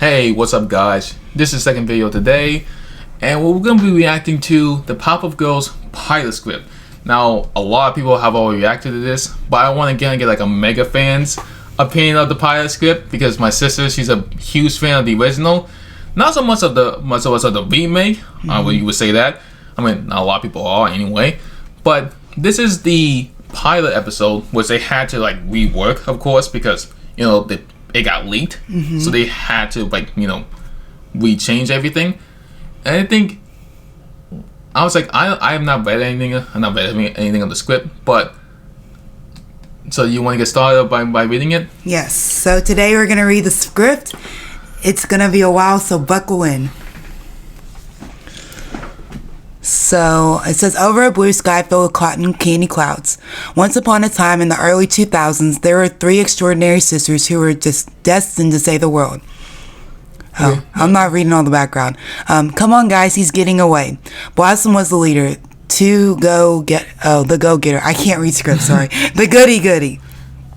Hey, what's up guys? This is the second video today, and we're going to be reacting to the PowerPuff Girls pilot script. Now, a lot of people have already reacted to this, but I want to get like a MEGAFAN's opinion of the pilot script, because my sister, she's a huge fan of the original. Not so much of the remake, you would say that. I mean, not a lot of people are anyway. But this is the pilot episode, which they had to like rework, of course, because it got leaked, so they had to rechange everything. And I think I was like, I have not read anything. I'm not read anything of the script, but so you want to get started by reading it? Yes. So today we're gonna read the script. It's gonna be a while, so buckle in. So it says, over a blue sky filled with cotton candy clouds. Once upon a time in the early 2000s, there were three extraordinary sisters who were just destined to save the world. Oh, I'm not reading all the background. Come on, guys, he's getting away. Blossom was the leader. The go-getter. I can't read script, sorry. The goody-goody.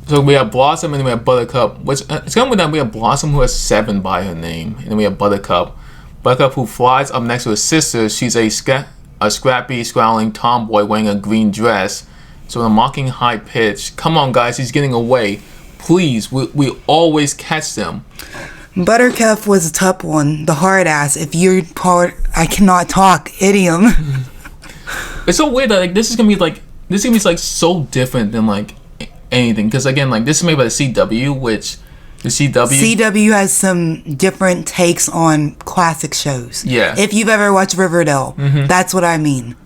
So we have Blossom and then we have Buttercup. Which it's kind of weird that we have Blossom, who has 7 by her name, and then we have Buttercup. Buttercup, who flies up next to her sister. She's a scrappy, scowling tomboy wearing a green dress. So in a mocking high pitch, come on guys, he's getting away. Please, we always catch them. Buttercup was a tough one, the hard ass. If you're part, I cannot talk, idiom. It's so weird that this is gonna be so different than like anything, because again, like this is made by the CW, which the CW has some different takes on classic shows. Yeah. If you've ever watched Riverdale, that's what I mean.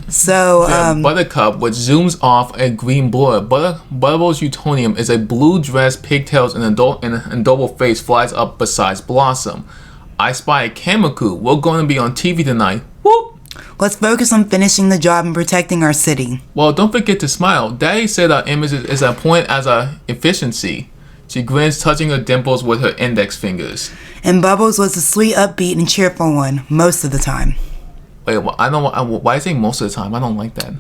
So, Buttercup, which zooms off a green blur. Butterball's Utonium is a blue dress, pigtails, and an adorable face flies up beside Blossom. I spy a camera crew. We're going to be on TV tonight. Whoop! Let's focus on finishing the job and protecting our city. Well, don't forget to smile. Daddy said our image is a point as our efficiency. She grins, touching her dimples with her index fingers. And Bubbles was a sweet, upbeat, and cheerful one most of the time. Wait, why is it most of the time? I don't like that.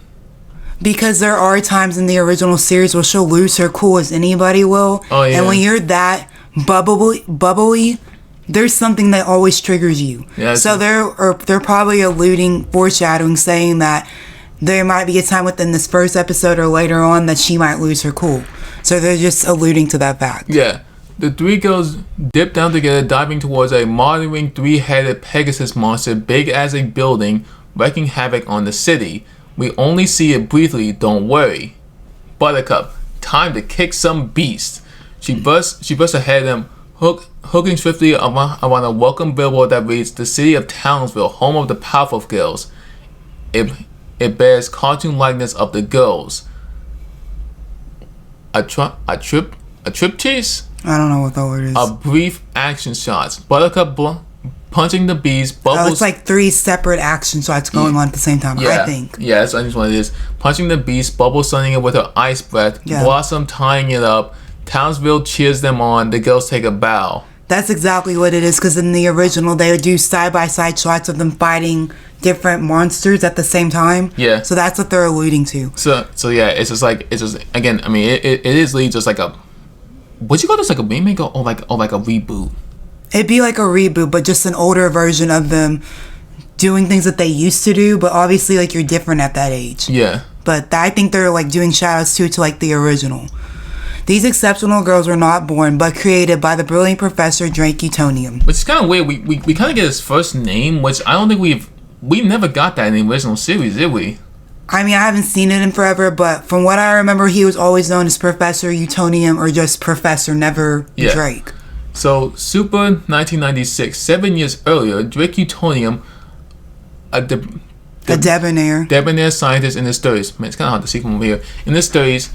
Because there are times in the original series where she'll lose her cool as anybody will. Oh, yeah. And when you're that bubbly, there's something that always triggers you. Yeah, so they're probably foreshadowing, saying that there might be a time within this first episode or later on that she might lose her cool. So they're just alluding to that fact. Yeah. The three girls dip down together, diving towards a murdering 3-headed Pegasus monster big as a building, wreaking havoc on the city. We only see it briefly, don't worry. Buttercup, time to kick some beast. She busts ahead of them, hooking swiftly around a welcome billboard that reads, "The city of Townsville, home of the PowerPuff Girls." It bears cartoon likeness of the girls. A triptease? I don't know what the word is. A brief action shots. Buttercup punching the bees. Bubbles. Oh, it's like 3 separate action shots going on at the same time, I think. Yeah, that's what it is. Punching the beast. Bubbles stunning it with her ice breath. Yeah. Blossom tying it up. Townsville cheers them on. The girls take a bow. That's exactly what it is, because in the original, they would do side-by-side shots of them fighting different monsters at the same time. Yeah. So that's what they're alluding to. So yeah, it's just again, I mean, it is really just like a, would you call this like a remake or like a reboot? It'd be like a reboot, but just an older version of them doing things that they used to do, but obviously like you're different at that age. Yeah. But I think they're like doing shout-outs to like the original. These exceptional girls were not born, but created by the brilliant Professor Drake Utonium. Which is kind of weird. We kind of get his first name, which I don't think we never got that in the original series, did we? I mean, I haven't seen it in forever, but from what I remember, he was always known as Professor Utonium or just Professor, never Drake. So, Super 1996, 7 years earlier, Drake Utonium, a debonair scientist in his 30s. Man, it's kind of hard to see from over here. In his 30s,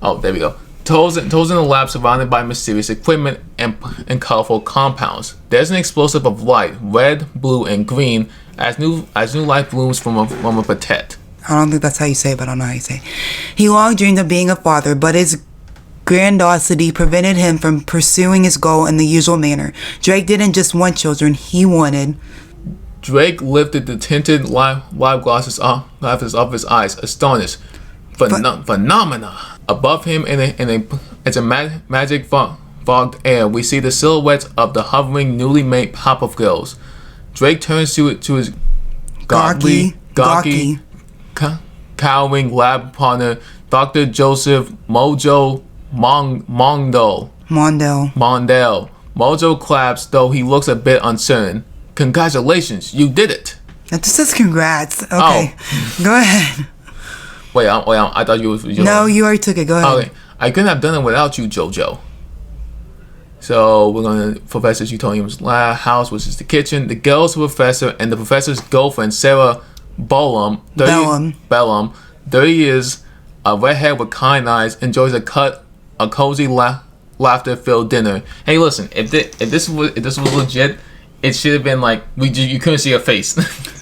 oh, there we go. Toes in the lab, surrounded by mysterious equipment and colorful compounds. There's an explosive of light, red, blue, and green, as new life blooms from a pipette. I don't think that's how you say it, but I don't know how you say it. He long dreamed of being a father, but his grandiosity prevented him from pursuing his goal in the usual manner. Drake didn't just want children, he wanted... Drake lifted the tinted live glasses off his eyes, astonished. Phenomena. Above him, it's a magic fogged air, we see the silhouettes of the hovering, newly made Powerpuff Girls. Drake turns to his gawky, cowering lab partner, Dr. Joseph Mojo Mondale. Mojo claps, though he looks a bit uncertain. Congratulations, you did it. That just says congrats. Okay, Go ahead. Wait, I thought you was. No, you already took it. Go ahead. Okay, I couldn't have done it without you, JoJo. So we're going to Professor Utonium's house, which is the kitchen. The girls, the professor, and the professor's girlfriend, Sarah Bellum, 30 years, a redhead with kind eyes, enjoys a cozy laughter-filled dinner. Hey, listen, if this was legit, it should have been like you couldn't see her face.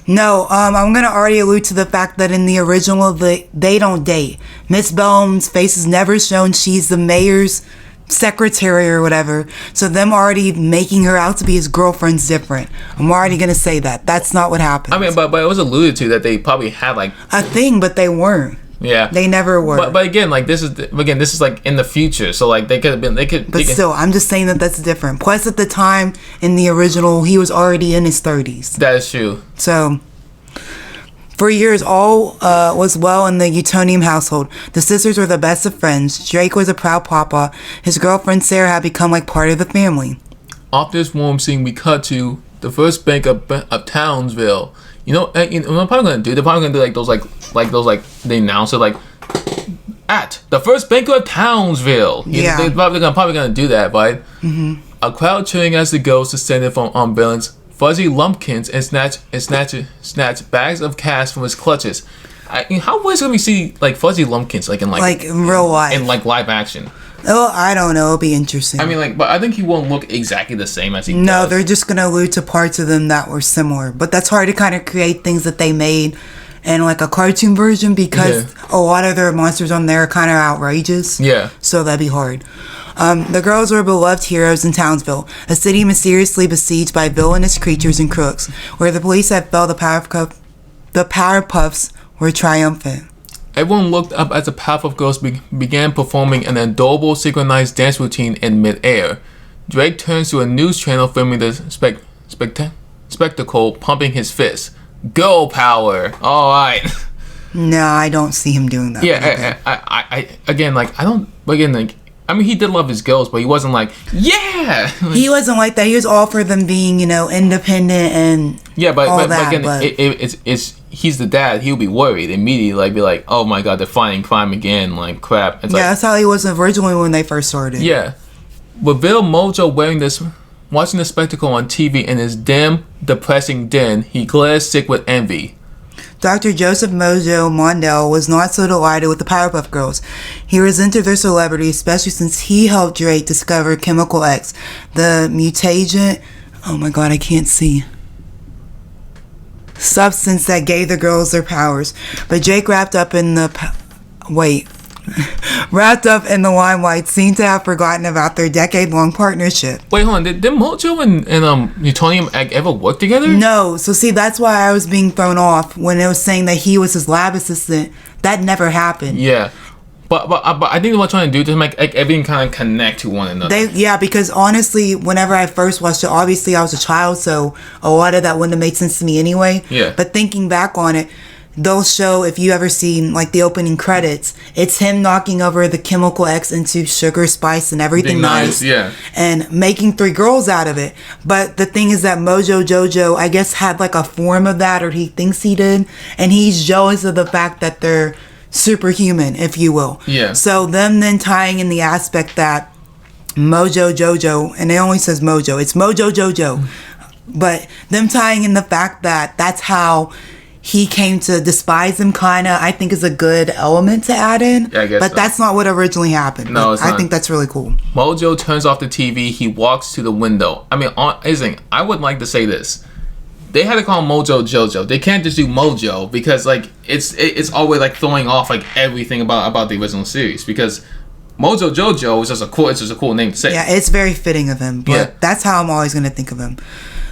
No, I'm gonna already allude to the fact that in the original, they don't date. Miss Bellum's face is never shown. She's the mayor's secretary or whatever. So them already making her out to be his girlfriend's different. I'm already gonna say that. That's not what happened. I mean, but it was alluded to that they probably had like a thing, but they weren't. Yeah, they never were. But again, like this is like in the future, so like they could have been. But still, I'm just saying that's different. Plus, at the time in the original, he was already in his 30s. That is true. So, for years, all was well in the Utonium household. The sisters were the best of friends. Drake was a proud papa. His girlfriend Sarah had become like part of the family. Off this warm scene, we cut to the first bank of Townsville. You know what I'm probably gonna do? They're probably gonna do like they announce it like at the first bank of Townsville. Yeah, they're probably gonna do that, right? Mm-hmm. A crowd cheering as the girls descended from unbalanced fuzzy lumpkins and snatch bags of cash from his clutches. How was it gonna see like fuzzy lumpkins like in real life in like live action? Oh, I don't know. It'll be interesting. I mean, but I think he won't look exactly the same as he does. No, they're just going to allude to parts of them that were similar. But that's hard to kind of create things that they made in like a cartoon version because a lot of their monsters on there are kind of outrageous. Yeah. So that'd be hard. The girls were beloved heroes in Townsville, a city mysteriously besieged by villainous creatures and crooks, where the police had felt the Powerpuffs were triumphant. Everyone looked up as the Powerpuff Girls began performing an adorable synchronized dance routine in mid-air. Drake turns to a news channel filming the spectacle, pumping his fist. Girl power! Alright. No, I don't see him doing that. Yeah, I mean, he did love his girls, but he wasn't like, yeah! He wasn't like that. He was all for them being, independent and he's the dad. He'll be worried immediately, like be like, oh my god, they're fighting crime again, like crap. It's that's how he was originally when they first started. Yeah, with Bill Mojo watching the spectacle on TV in his dim, depressing den, he glares sick with envy. Dr. Joseph Mojo Mondale was not so delighted with the Powerpuff Girls. He resented their celebrity, especially since he helped Drake discover Chemical X, the mutagen. Oh my god, I can't see. Substance that gave the girls their powers. But Drake wrapped up in the limelight seemed to have forgotten about their decade-long partnership. Wait, hold on. Did Mojo and Utonium ever work together? No. So see, that's why I was being thrown off when it was saying that he was his lab assistant. That never happened. Yeah. But I think what they're trying to do is to make everything kind of connect to one another. Because honestly, whenever I first watched it, obviously I was a child, so a lot of that wouldn't have made sense to me anyway. Yeah. But thinking back on it, they'll show, if you ever seen like the opening credits, it's him knocking over the Chemical X into sugar, spice, and everything nice. Yeah. And making 3 girls out of it. But the thing is that Mojo Jojo, I guess, had like a form of that, or he thinks he did, and he's jealous of the fact that they're superhuman, if you will. Yeah. So them then tying in the aspect that Mojo Jojo, and it only says Mojo, it's Mojo Jojo, but them tying in the fact that that's how he came to despise him, kind of, I think is a good element to add in. Yeah, I guess. But that's not what originally happened. No, it's not. I think that's really cool. Mojo turns off the TV. He walks to the window. I mean, I would like to say this. They had to call him Mojo Jojo. They can't just do Mojo because like it's always like throwing off like everything about the original series, because Mojo Jojo is just a cool name to say. Yeah, it's very fitting of him, but that's how I'm always gonna think of him.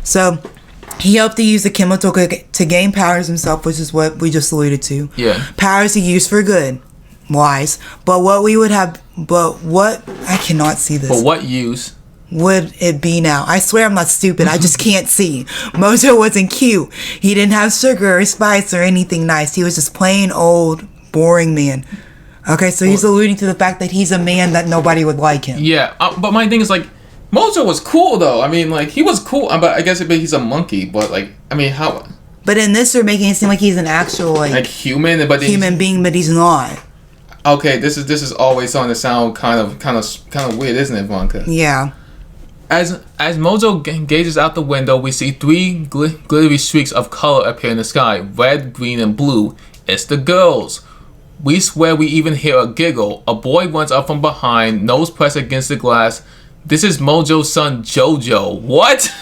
So he hoped to use the chemical to gain powers himself, which is what we just alluded to. Yeah. Powers he used for good. wise. But what we would have, I cannot see this. For what use would it be now? I swear I'm not stupid. I just can't see. Mojo wasn't cute. He didn't have sugar or spice or anything nice. He was just plain old, boring man. Okay, so he's alluding to the fact that he's a man that nobody would like him. Yeah, but my thing is like, Mojo was cool though. I mean, like he was cool, but I guess he's a monkey. But like, I mean, how? But in this, they're making it seem like he's an actual like human, but human being, but he's not. Okay, this is always starting to sound kind of weird, isn't it, Blanca? Yeah. As Mojo gazes out the window, we see three glittery streaks of color appear in the sky: red, green, and blue. It's the girls. We swear we even hear a giggle. A boy runs up from behind, nose pressed against the glass. This is Mojo's son, Jojo. What?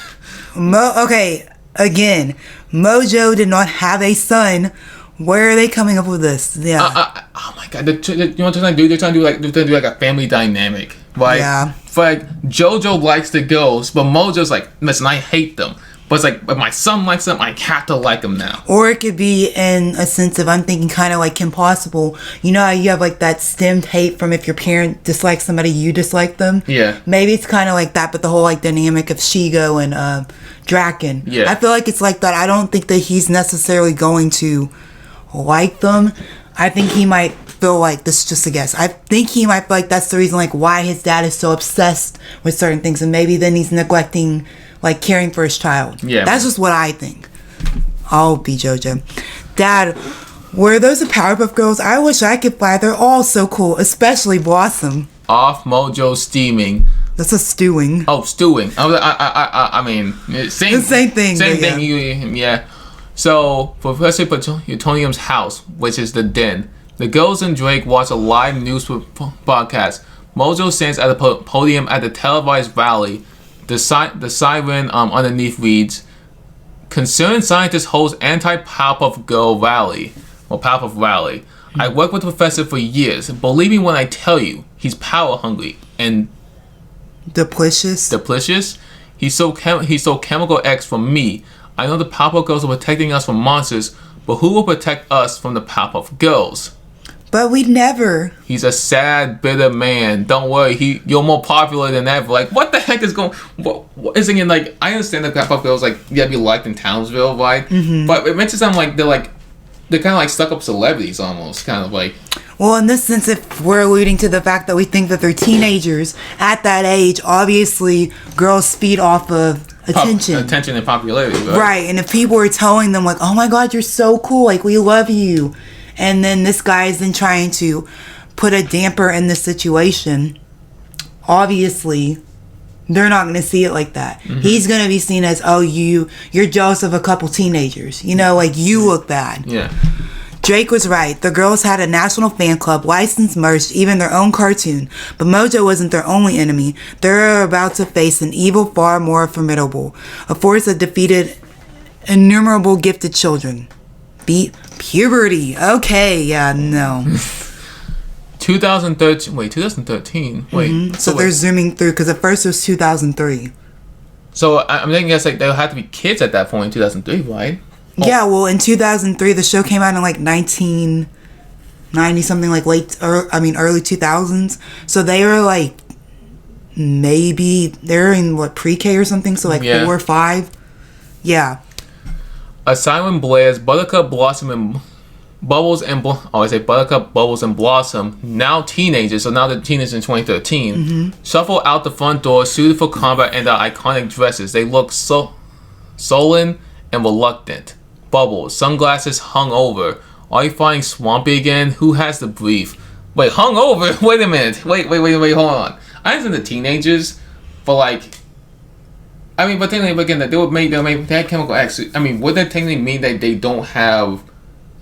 Okay, again, Mojo did not have a son. Where are they coming up with this? Yeah. Oh my god! You know what they're trying to do? They're trying to do like a family dynamic, right? Yeah. For like Jojo likes the girls, but Mojo's like, listen, I hate them. But it's like, if my son likes them, I have to like them now. Or it could be in a sense of, I'm thinking kind of like Kim Possible. You know how you have like that stemmed hate from if your parent dislikes somebody, you dislike them? Yeah. Maybe it's kind of like that, but the whole like dynamic of Shigo and Draken. Yeah. I feel like it's like that. I don't think that he's necessarily going to like them. I think he might feel like, this is just a guess, I think he might feel like that's the reason like why his dad is so obsessed with certain things, and maybe then he's neglecting like caring for his child. Yeah. That's just what I think. I'll be Jojo. Dad, were those the Powerpuff Girls? I wish I could fly. They're all so cool, especially Blossom. Off Mojo steaming. That's a stewing. Oh, stewing. I mean, same thing. Same thing. Yeah. So, Professor Plutonium's house, which is the den. The girls and Drake watch a live news broadcast. Mojo stands at the podium at the televised rally. The siren underneath reads, "Concerned scientist holds anti-Powerpuff Girl rally." Or Powerpuff rally. I worked with the professor for years. Believe me when I tell you, he's power hungry and Duplicious. He's so chemical X from me. I know the Powerpuff Girls are protecting us from monsters, but who will protect us from the Powerpuff Girls? But we'd never. He's a sad, bitter man. Don't worry, you're more popular than ever. Like, what the heck is going? What is it? Like, I understand that Powerpuff Girls like you gotta be liked in Townsville, right? Mm-hmm. But it makes it sound like they're kind of like stuck up celebrities almost, kind of like. Well, in this sense, if we're alluding to the fact that we think that they're teenagers at that age, obviously girls feed off of attention and popularity, right? Right, and if people were telling them like, "Oh my God, you're so cool! Like, we love you," and then this guy is then trying to put a damper in the situation, obviously they're not going to see it like that. Mm-hmm. He's going to be seen as, "Oh, you're jealous of a couple teenagers. You know, like you look bad." Yeah. Drake was right. The girls had a national fan club, licensed merch, even their own cartoon. But Mojo wasn't their only enemy. They're about to face an evil far more formidable, a force that defeated innumerable gifted children. Beat puberty. Okay, yeah, no. 2013. Wait, 2013. Wait. Mm-hmm. So they're zooming through because at first it was 2003. So I'm thinking like they'll have to be kids at that point in 2003, right? Oh. Yeah, well, in 2003, the show came out in like 1990 something, like early 2000s. So they were like, maybe they're in what, pre-K or something. So like 4 or 5. Yeah. A siren blares. Buttercup, Blossom, and Bubbles and Buttercup, Bubbles, and Blossom, now teenagers. So now they're teenagers in 2013. Mm-hmm. Shuffle out the front door, suited for combat in their iconic dresses. They look so sullen and reluctant. Bubbles, sunglasses hung over. Are you finding swampy again? Who has the brief? Wait, hung over? Wait a minute. Wait, hold on. I understand the teenagers, but like, I mean, but technically, again, they had chemical X. I mean, would that technically mean that they don't have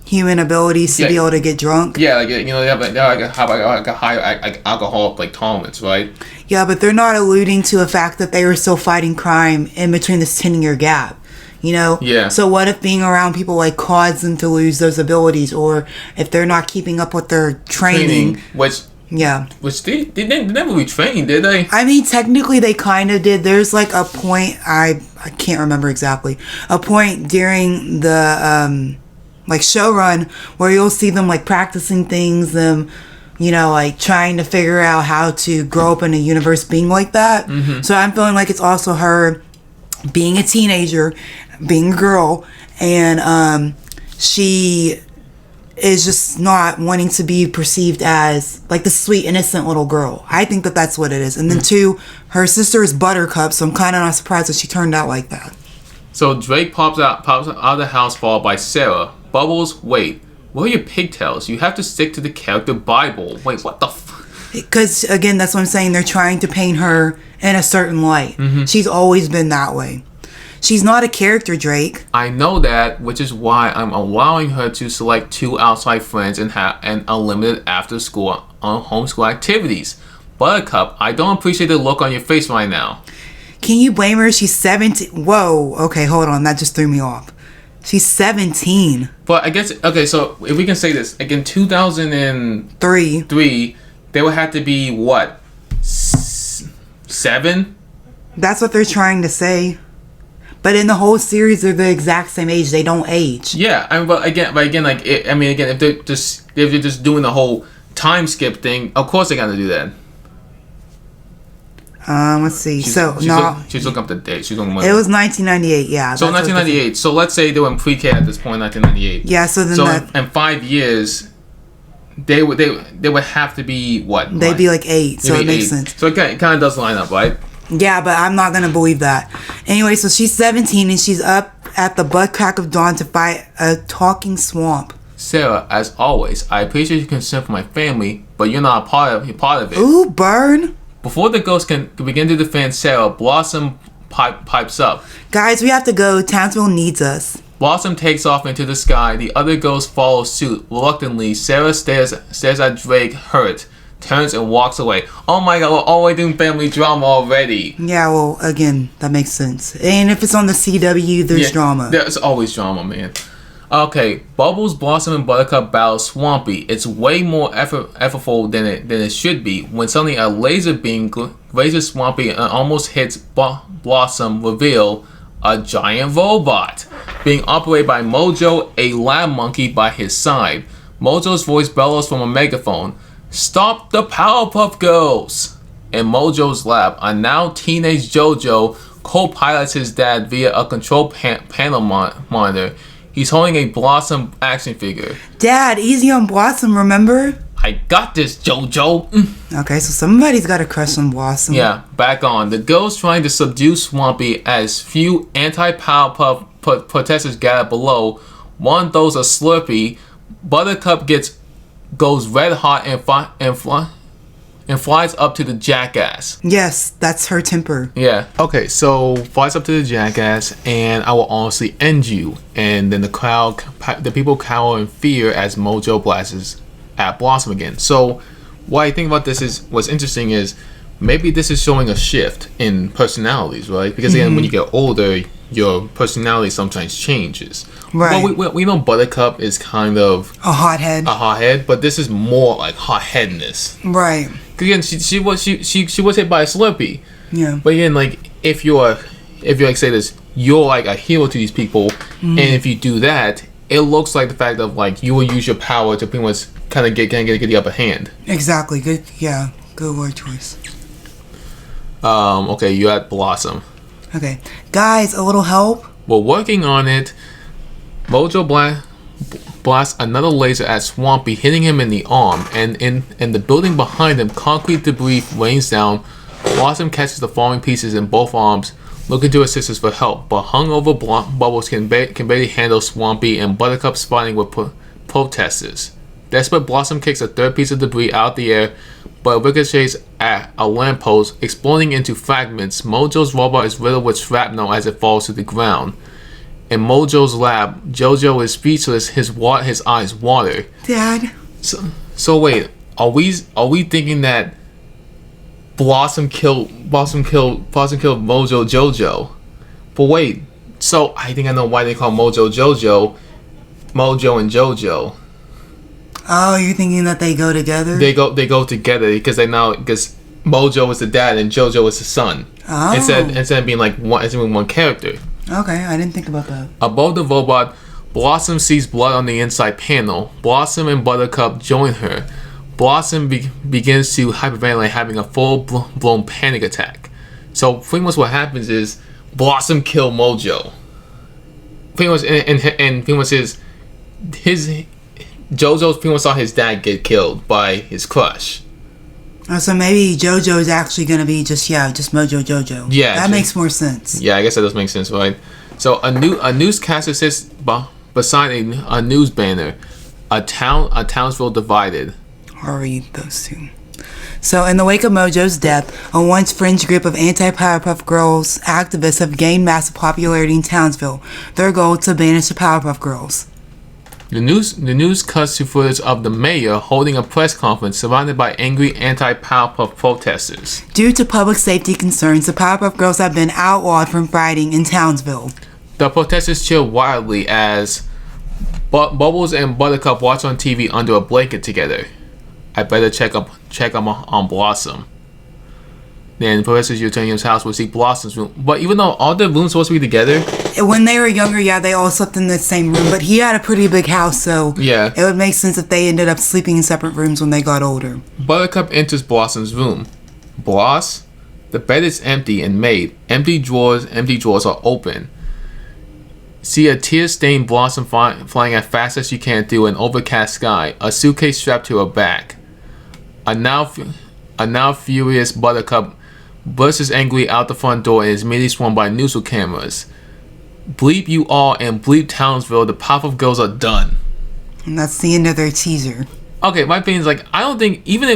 human abilities to be able to get drunk? Yeah, like, you know, they have a higher alcohol like tolerance, right? Yeah, but they're not alluding to the fact that they were still fighting crime in between this 10-year gap. You know? Yeah. So what if being around people like caused them to lose those abilities, or if they're not keeping up with their training which they never retrained, did they? I mean, technically they kind of did. There's like a point, I can't remember exactly, a point during the like show run where you'll see them like practicing things, them like trying to figure out how to grow up in a universe being like that. So I'm feeling like it's also her being a teenager, being a girl, and she is just not wanting to be perceived as like the sweet, innocent little girl. I think that that's what it is. And then two, her sister is Buttercup, so I'm kind of not surprised that she turned out like that. So Drake pops out of the house followed by Sarah. Bubbles, wait, where are your pigtails? You have to stick to the character Bible. Wait, what the Because, again, that's what I'm saying. They're trying to paint her in a certain light. She's always been that way. She's not a character, Drake. I know that, which is why I'm allowing her to select 2 outside friends and have an unlimited after-school homeschool activities. Buttercup, I don't appreciate the look on your face right now. Can you blame her? She's 17. Whoa. Okay, hold on. That just threw me off. She's 17. But I guess, okay, so if we can say this, like in 2003, they would have to be, what, 7? That's what they're trying to say. But in the whole series, they're the exact same age. They don't age. Yeah, but again, like, if they're just doing the whole time skip thing, of course they got to do that. Let's see. She's looking up the date. She's looking. It was 1998. Yeah. So 1998. So let's say they were in pre-K at this point, 1998. Yeah. So then. In 5 years, they would have to be what? They'd be like 8. So it makes sense. So it kind of does line up, right? Yeah, but I'm not gonna believe that. Anyway, so she's 17 and she's up at the butt crack of dawn to fight a talking swamp. Sarah, as always, I appreciate your concern for my family, but you're not a part of it. Ooh, burn. Before the ghost can begin to defend Sarah, Blossom pipes up. Guys, we have to go. Townsville needs us. Blossom takes off into the sky. The other ghosts follow suit. Reluctantly, Sarah stares at Drake, hurt, turns and walks away. Oh my god, we're already doing family drama already. Yeah, well, again, that makes sense. And if it's on the CW, there's drama. There's always drama, man. Okay, Bubbles, Blossom, and Buttercup battle Swampy. It's way more effortful than it should be. When suddenly a laser beam grazes Swampy and almost hits Blossom, reveal a giant robot being operated by Mojo, a lab monkey by his side. Mojo's voice bellows from a megaphone, "Stop the Powerpuff Girls!" In Mojo's lab, a now teenage JoJo co-pilots his dad via a control panel monitor. He's holding a Blossom action figure. Dad, easy on Blossom, remember? I got this, JoJo. Okay, so somebody's got a crush on Blossom. Yeah, back on. The girls trying to subdue Swampy as few anti-Powerpuff protesters gather below. One throws a Slurpee. Buttercup goes red hot and flies up to the jackass. Yes, that's her temper. Yeah. Okay, so flies up to the jackass, and I will honestly end you. And then the people cower in fear as Mojo blasts at Blossom again. So what I think about this is, what's interesting is, maybe this is showing a shift in personalities, right? Because again, when you get older, your personality sometimes changes. Right. Well, we know Buttercup is kind of a hothead, but this is more like hotheadness. Right. Again, she was hit by a Slurpee. Yeah. But again, like if you're like, say this, you're like a hero to these people, and if you do that, it looks like the fact of like you will use your power to pretty much kind of get the upper hand. Exactly. Good. Yeah. Good word choice. Okay, you're at Blossom. Okay, guys, a little help. We're working on it. Mojo blasts another laser at Swampy, hitting him in the arm, and in the building behind him, concrete debris rains down. Blossom catches the falling pieces in both arms, looking to her sisters for help, but hungover Bubbles can barely handle Swampy, and Buttercup's fighting with protesters. Desperate, Blossom kicks a third piece of debris out the air, but ricochets at a lamppost, exploding into fragments. Mojo's robot is riddled with shrapnel as it falls to the ground. In Mojo's lab, JoJo is speechless, his eyes water. Dad. So wait, are we thinking that Blossom killed Mojo JoJo? But wait, so I think I know why they call Mojo and JoJo. Oh, you're thinking that they go together? They go together because Mojo is the dad and JoJo is the son. Oh. Instead of being like one character. Okay, I didn't think about that. Above the robot, Blossom sees blood on the inside panel. Blossom and Buttercup join her. Blossom begins to hyperventilate, having a full-blown panic attack. So pretty much what happens is Blossom killed Mojo. Pretty much, and pretty much his JoJo's pretty much saw his dad get killed by his crush. Oh, so maybe JoJo's actually gonna be just Mojo JoJo. Yeah, that makes more sense. Yeah, I guess that does make sense, right? So a newscaster sits beside a news banner. A Townsville divided. I'll read those two. So, in the wake of Mojo's death, a once fringe group of anti-Powerpuff Girls activists have gained massive popularity in Townsville. Their goal to banish the Powerpuff Girls. The news cuts to footage of the mayor holding a press conference surrounded by angry anti-Powerpuff protesters. Due to public safety concerns, the Powerpuff Girls have been outlawed from fighting in Townsville. The protesters cheer wildly as Bubbles and Buttercup watch on TV under a blanket together. I better check up on Blossom. Then Professor Utonium's house will see Blossom's room. But even though all the rooms supposed to be together, when they were younger, yeah, they all slept in the same room. But he had a pretty big house, so yeah, it would make sense if they ended up sleeping in separate rooms when they got older. Buttercup enters Blossom's room. Bloss, the bed is empty and made. Empty drawers are open. See a tear-stained Blossom flying as fast as she can through an overcast sky. A suitcase strapped to her back. A now furious Buttercup bursts angrily out the front door and is immediately swarmed by news cameras. Bleep you all and bleep Townsville. The Powerpuff Girls are done. And that's the end of their teaser. Okay, my opinion is I don't think even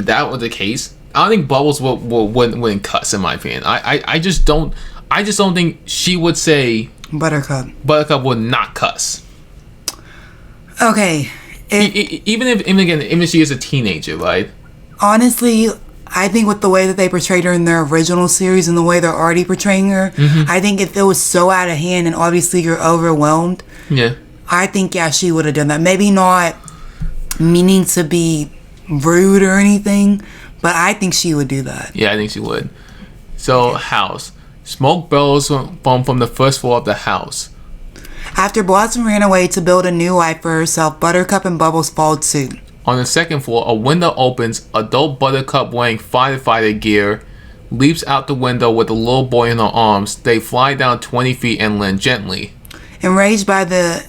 that was the case, I don't think Bubbles wouldn't cuss in my opinion. I just don't think she would say Buttercup would not cuss. Okay. Even if she is a teenager, right? Honestly, I think with the way that they portrayed her in their original series and the way they're already portraying her, I think if it was so out of hand and obviously you're overwhelmed, yeah, I think she would have done that. Maybe not meaning to be rude or anything, but I think she would do that. Yeah, I think she would. So, house. Smoke bellows from the first floor of the house. After Blossom ran away to build a new life for herself, Buttercup and Bubbles followed suit. On the second floor, a window opens. Adult Buttercup wearing firefighter gear leaps out the window with a little boy in her arms. They fly down 20 feet and land gently. Enraged by the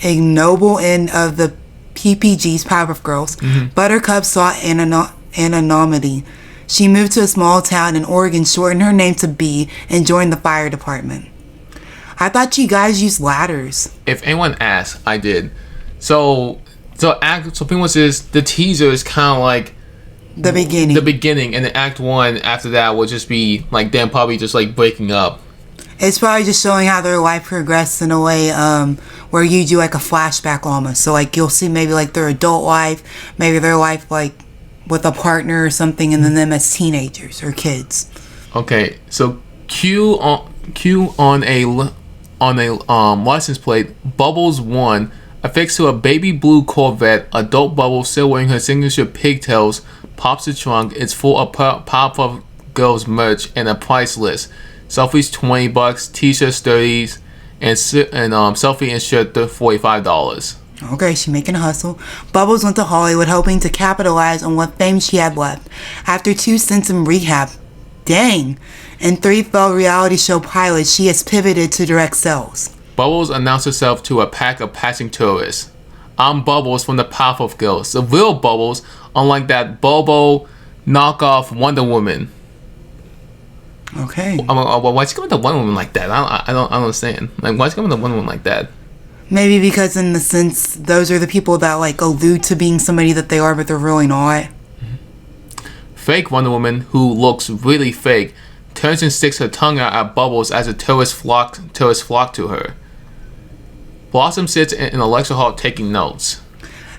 ignoble end of the PPG's Powerpuff Girls, Buttercup saw anonymity. She moved to a small town in Oregon, shortened her name to B, and joined the fire department. I thought you guys used ladders. If anyone asks, I did. So pretty much the teaser is kind of like the beginning, and the act one after that will just be like them probably just like breaking up. It's probably just showing how their life progressed in a way where you do like a flashback almost. So like you'll see maybe like their adult life, maybe their life like with a partner or something, and then them as teenagers or kids. Okay, so Q on a license plate, Bubbles 1, affixed to a baby blue Corvette. Adult Bubbles, still wearing her signature pigtails, pops the trunk. It's full of Powerpuff Girls merch and a price list. Selfies $20, t-shirts $30, and selfie and shirt $45. Okay, she's making a hustle. Bubbles went to Hollywood hoping to capitalize on what fame she had left. After 2 stints in rehab, and 3 failed reality show pilots, she has pivoted to direct sales. Bubbles announced herself to a pack of passing tourists. I'm Bubbles from the Powerpuff Girls. The real Bubbles, unlike that Bobo knockoff Wonder Woman. Okay. Why'd you come with the Wonder Woman like that? I don't understand. Like, why'd you come with the Wonder Woman like that? Maybe because in the sense, those are the people that like allude to being somebody that they are, but they're really not. Fake Wonder Woman, who looks really fake, turns and sticks her tongue out at Bubbles as the tourists flock to her. Blossom sits in a lecture hall taking notes.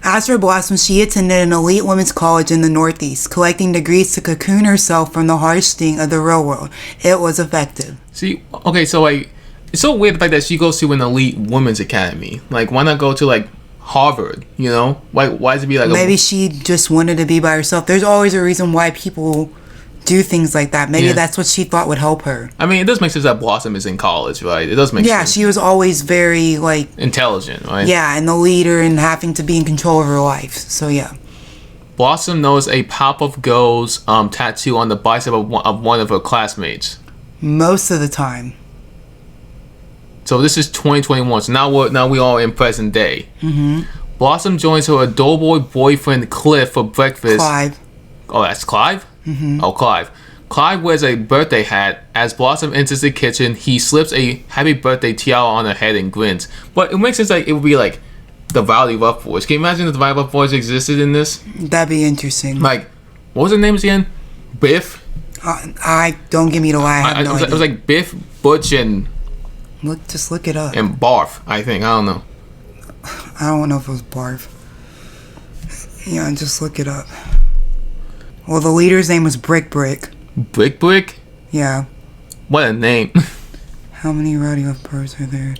As for Blossom, she attended an elite women's college in the Northeast, collecting degrees to cocoon herself from the harsh sting of the real world. It was effective. See, okay, so like, it's so weird the fact that she goes to an elite women's academy. Like, why not go to like Harvard? You know, why does it be like? Maybe she just wanted to be by herself. There's always a reason why people do things like that. Maybe Yeah. that's what she thought would help her. I mean, it does make sense that Blossom is in college, right? It does make Yeah, sense. she was always very, like, Intelligent, right? yeah, and the leader and having to be in control of her life. So, yeah. Blossom knows a Powerpuff Girls tattoo on the bicep of one of her classmates. Most of the time. So this is 2021. So now we are in present day. Mm-hmm. Blossom joins her adorable boyfriend Cliff for breakfast. Clive. Oh, that's Clive? Mm-hmm. Oh, Clive. Clive wears a birthday hat. As Blossom enters the kitchen, he slips a happy birthday tiara on her head and grins. But it makes sense like it would be like the Valley Rough Boys. Can you imagine if the Valley Rough Boys existed in this? That'd be interesting. Like, what was their names again? Biff? I don't give me the lie. I have no idea. It was like Biff, Butch, and Just look it up. Barf, I think. I don't know. I don't know if it was Barf. Yeah, just look it up. Well, the leader's name was Brick. Brick Brick? Yeah. What a name. How many radio birds are there?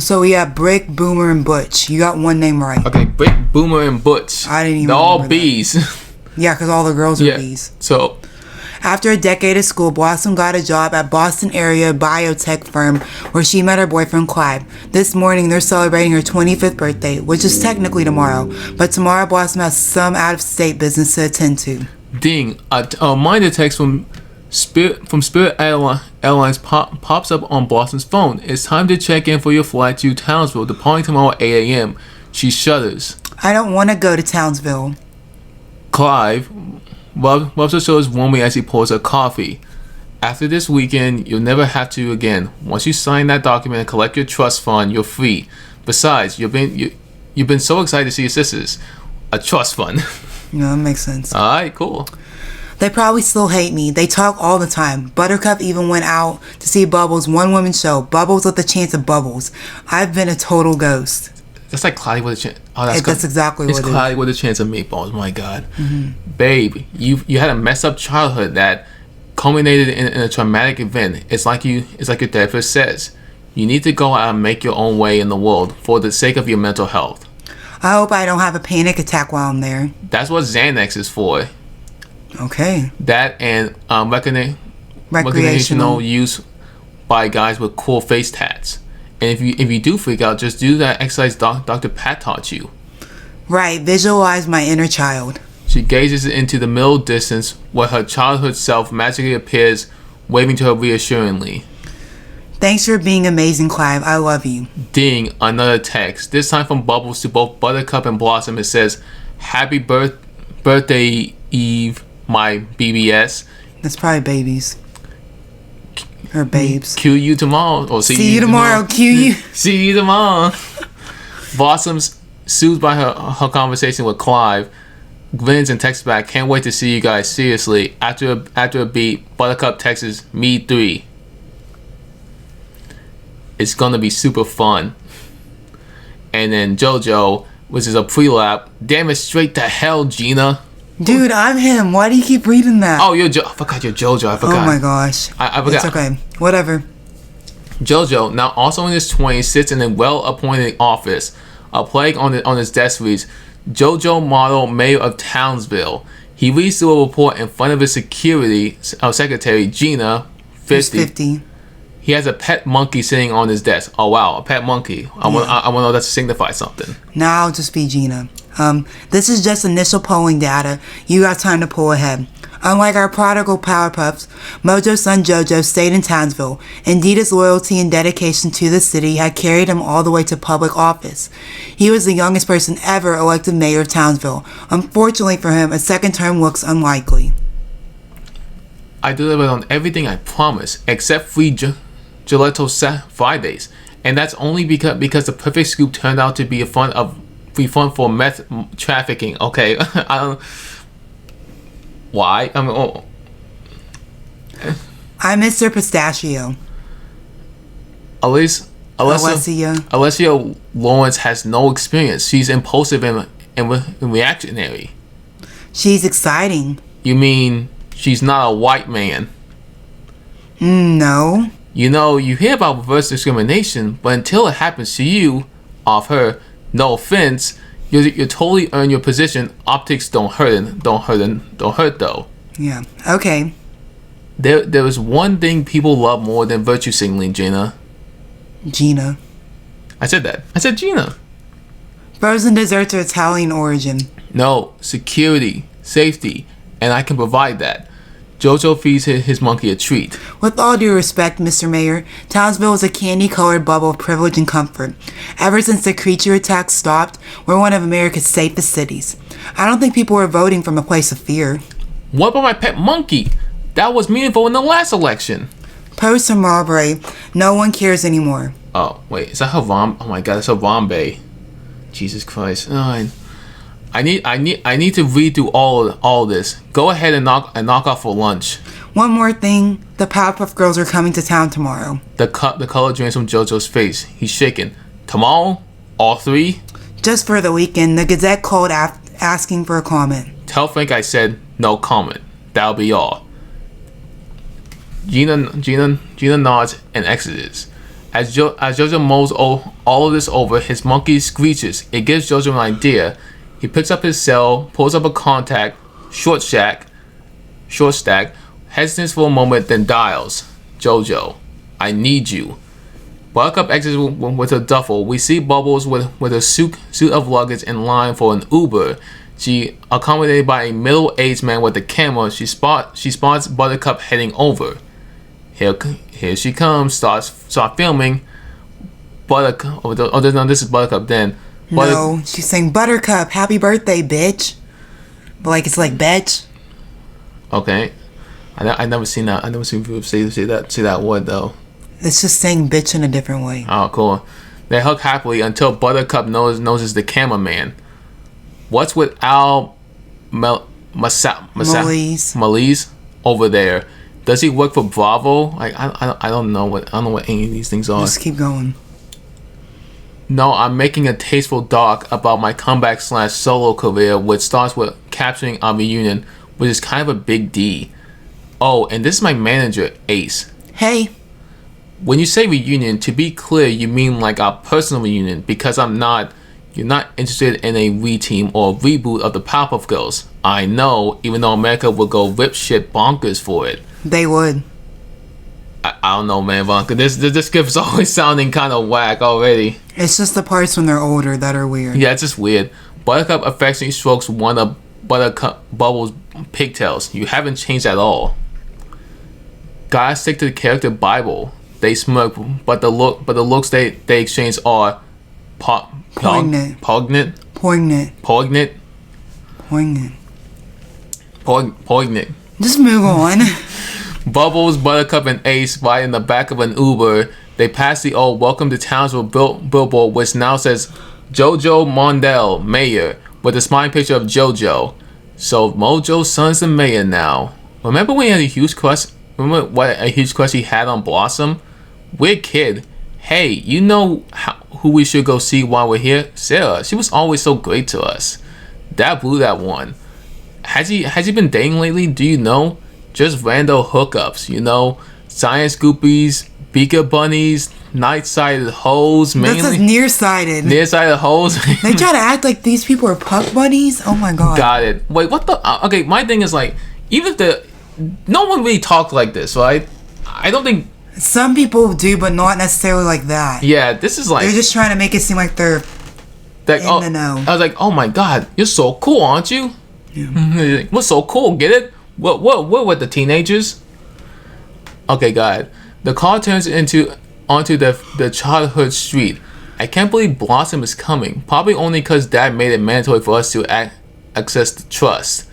So we have Brick, Boomer, and Butch. You got one name right. Okay, Brick, Boomer, and Butch. I didn't even They're all remember that. bees. Yeah, because all the girls are bees. So, After a decade of school, Blossom got a job at Boston area biotech firm where she met her boyfriend Clive. This morning, they're celebrating her 25th birthday, which is technically tomorrow. But tomorrow, Blossom has some out-of-state business to attend to. ding, a reminder text from Spirit Airlines pops up on Blossom's phone. It's time to check in for your flight to Townsville, departing tomorrow at 8 a.m. She shudders. I don't want to go to Townsville. Clive rubs her shoulders warmly as he pours her coffee. After this weekend, you'll never have to again. Once you sign that document and collect your trust fund, you're free. Besides, you've been so excited to see your sisters. A trust fund. Yeah, that makes sense. Alright, cool. They probably still hate me. They talk all the time. Buttercup even went out to see Bubbles' one-woman show, Bubbles with a Chance of Bubbles. I've been a total ghost. That's like Cloudy with a Chance. Oh, That's exactly what it is. It's Cloudy with a Chance of Meatballs. My God, babe, you had a messed up childhood that culminated in a traumatic event. It's like your therapist says. You need to go out and make your own way in the world for the sake of your mental health. I hope I don't have a panic attack while I'm there. That's what Xanax is for. Okay. That and recreational use by guys with cool face tats. And if you do freak out, just do that exercise Dr. Pat taught you. Right. Visualize my inner child. She gazes into the middle distance where her childhood self magically appears, waving to her reassuringly. Thanks for being amazing, Clive. I love you. Ding, another text. This time from Bubbles to both Buttercup and Blossom. It says, Happy birthday, Eve, my BBS. That's probably babies. Or babes. Cue you tomorrow. Or See you tomorrow. Cue you. See you tomorrow. Blossom's soothed by her conversation with Clive. Grins and texts back, can't wait to see you guys, seriously. After a beat, Buttercup texts, me 3. It's gonna be super fun. And then JoJo, which is a pre-lap, damn it, straight to hell, Gina. Dude, I'm him. Why do you keep reading that? Oh, I forgot you're JoJo. I forgot. Oh my gosh. I forgot. It's okay. Whatever. JoJo, now also in his 20s, sits in a well-appointed office. A plaque on his desk reads, JoJo Model Mayor of Townsville. He reads through a report in front of his secretary, Gina, 50. He has a pet monkey sitting on his desk. Oh wow, a pet monkey. I want to know that to signify something. Now I'll just be Gina. This is just initial polling data. You got time to pull ahead. Unlike our prodigal Powerpuffs, Mojo's son Jojo stayed in Townsville. Indeed, his loyalty and dedication to the city had carried him all the way to public office. He was the youngest person ever elected mayor of Townsville. Unfortunately for him, a second term looks unlikely. I delivered on everything I promised, except free Gelato Fridays. And that's only because the perfect scoop turned out to be a fund for meth trafficking. Okay, I don't... Why? I'm Mr. Pistachio. Alessia Lawrence has no experience. She's impulsive and reactionary. She's exciting. You mean she's not a white man? No. You know, you hear about reverse discrimination, but until it happens to you, off her, no offense, You totally earn your position. Optics don't hurt though. Yeah. Okay. There is one thing people love more than virtue signaling, Gina. Gina. I said that. I said Gina. Frozen desserts are Italian origin. No, security, safety, and I can provide that. Jojo feeds his monkey a treat. With all due respect, Mr. Mayor, Townsville is a candy-colored bubble of privilege and comfort. Ever since the creature attacks stopped, we're one of America's safest cities. I don't think people are voting from a place of fear. What about my pet monkey? That was meaningful in the last election. Post and Marbury, no one cares anymore. Oh, wait, is that Haram? Oh my god, it's Harambe. Jesus Christ. Oh, I need to read through all this. Go ahead and knock off for lunch. One more thing, the PowerPuff Girls are coming to town tomorrow. The color drains from Jojo's face. He's shaking. Tomorrow? All three? Just for the weekend, the Gazette called asking for a comment. Tell Frank I said no comment. That'll be all. Gina nods and exits. As Jojo mulls all of this over, his monkey screeches. It gives Jojo an idea. He picks up his cell, pulls up a contact, short stack, hesitates for a moment, then dials. Jojo, I need you. Buttercup exits with a duffel. We see Bubbles with a suit of luggage in line for an Uber. She accommodated by a middle-aged man with a camera. She spots Buttercup heading over. Here she comes. Start filming. Buttercup. Oh, no, this is Buttercup then. No, she's saying Buttercup, happy birthday, bitch. But like it's like bitch. Okay, I never seen that. I never seen people say that word though. It's just saying bitch in a different way. Oh, cool. They hug happily until Buttercup noses the cameraman. What's with Al Malise over there? Does he work for Bravo? I don't know what any of these things are. Just keep going. No, I'm making a tasteful doc about my comeback/solo career, which starts with capturing our reunion, which is kind of a big D. Oh, and this is my manager, Ace. Hey. When you say reunion, to be clear, you mean like our personal reunion, because you're not interested in a reteam or reboot of the Powerpuff Girls. I know, even though America would go rip shit bonkers for it. They would. I don't know, man, Vonka. This script's always sounding kind of whack already. It's just the parts when they're older that are weird. Yeah, it's just weird. Buttercup affectionately strokes one of Bubbles' pigtails. You haven't changed at all. Gotta stick to the character Bible. They smirk, but the looks they exchange are poignant. Just move on. Bubbles, Buttercup, and Ace ride in the back of an Uber. They pass the old Welcome to Townsville billboard, which now says Jojo Mondale, Mayor, with a smiling picture of Jojo. So Mojo's son's the mayor now. Remember when he had a huge crush? Remember what a huge crush he had on Blossom? Weird kid. Hey, you know who we should go see while we're here? Sarah. She was always so great to us. That blew that one. Has he been dating lately? Do you know? Just random hookups, you know? Science groupies, beaker bunnies, night-sided hoes, mainly. This is nearsighted. Nearsighted hoes. They try to act like these people are puck buddies. Oh my god. Got it. Wait, what the? Okay, my thing is like, even if no one really talked like this, right? I don't think. Some people do, but not necessarily like that. Yeah, this is like. They're just trying to make it seem like they're in the know. I was like, oh my god, you're so cool, aren't you? Yeah. What's so cool? Get it? What with the teenagers? Okay, God. The car turns onto the childhood street. I can't believe Blossom is coming. Probably only because Dad made it mandatory for us to access the trust.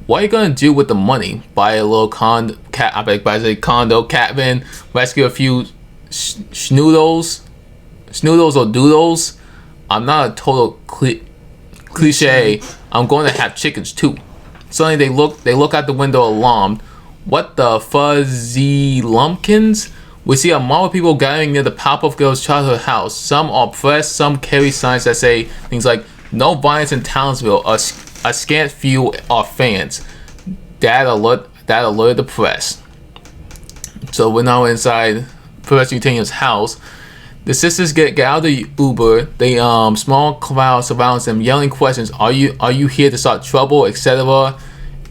What are you gonna do with the money? Buy a little condo, cabin, rescue a few schnoodles or doodles? I'm not a total cliche. I'm going to have chickens too. Suddenly they look out the window alarmed. What the fuzzy lumpkins? We see a mob of people gathering near the Powerpuff Girls' childhood house. Some are pressed, some carry signs that say things like "No violence in Townsville." A scant few are fans. That alerted the press. So we're now inside Professor Utania's house. The sisters get out of the Uber. The small crowd surrounds them, yelling questions. Are you here to start trouble, etc.?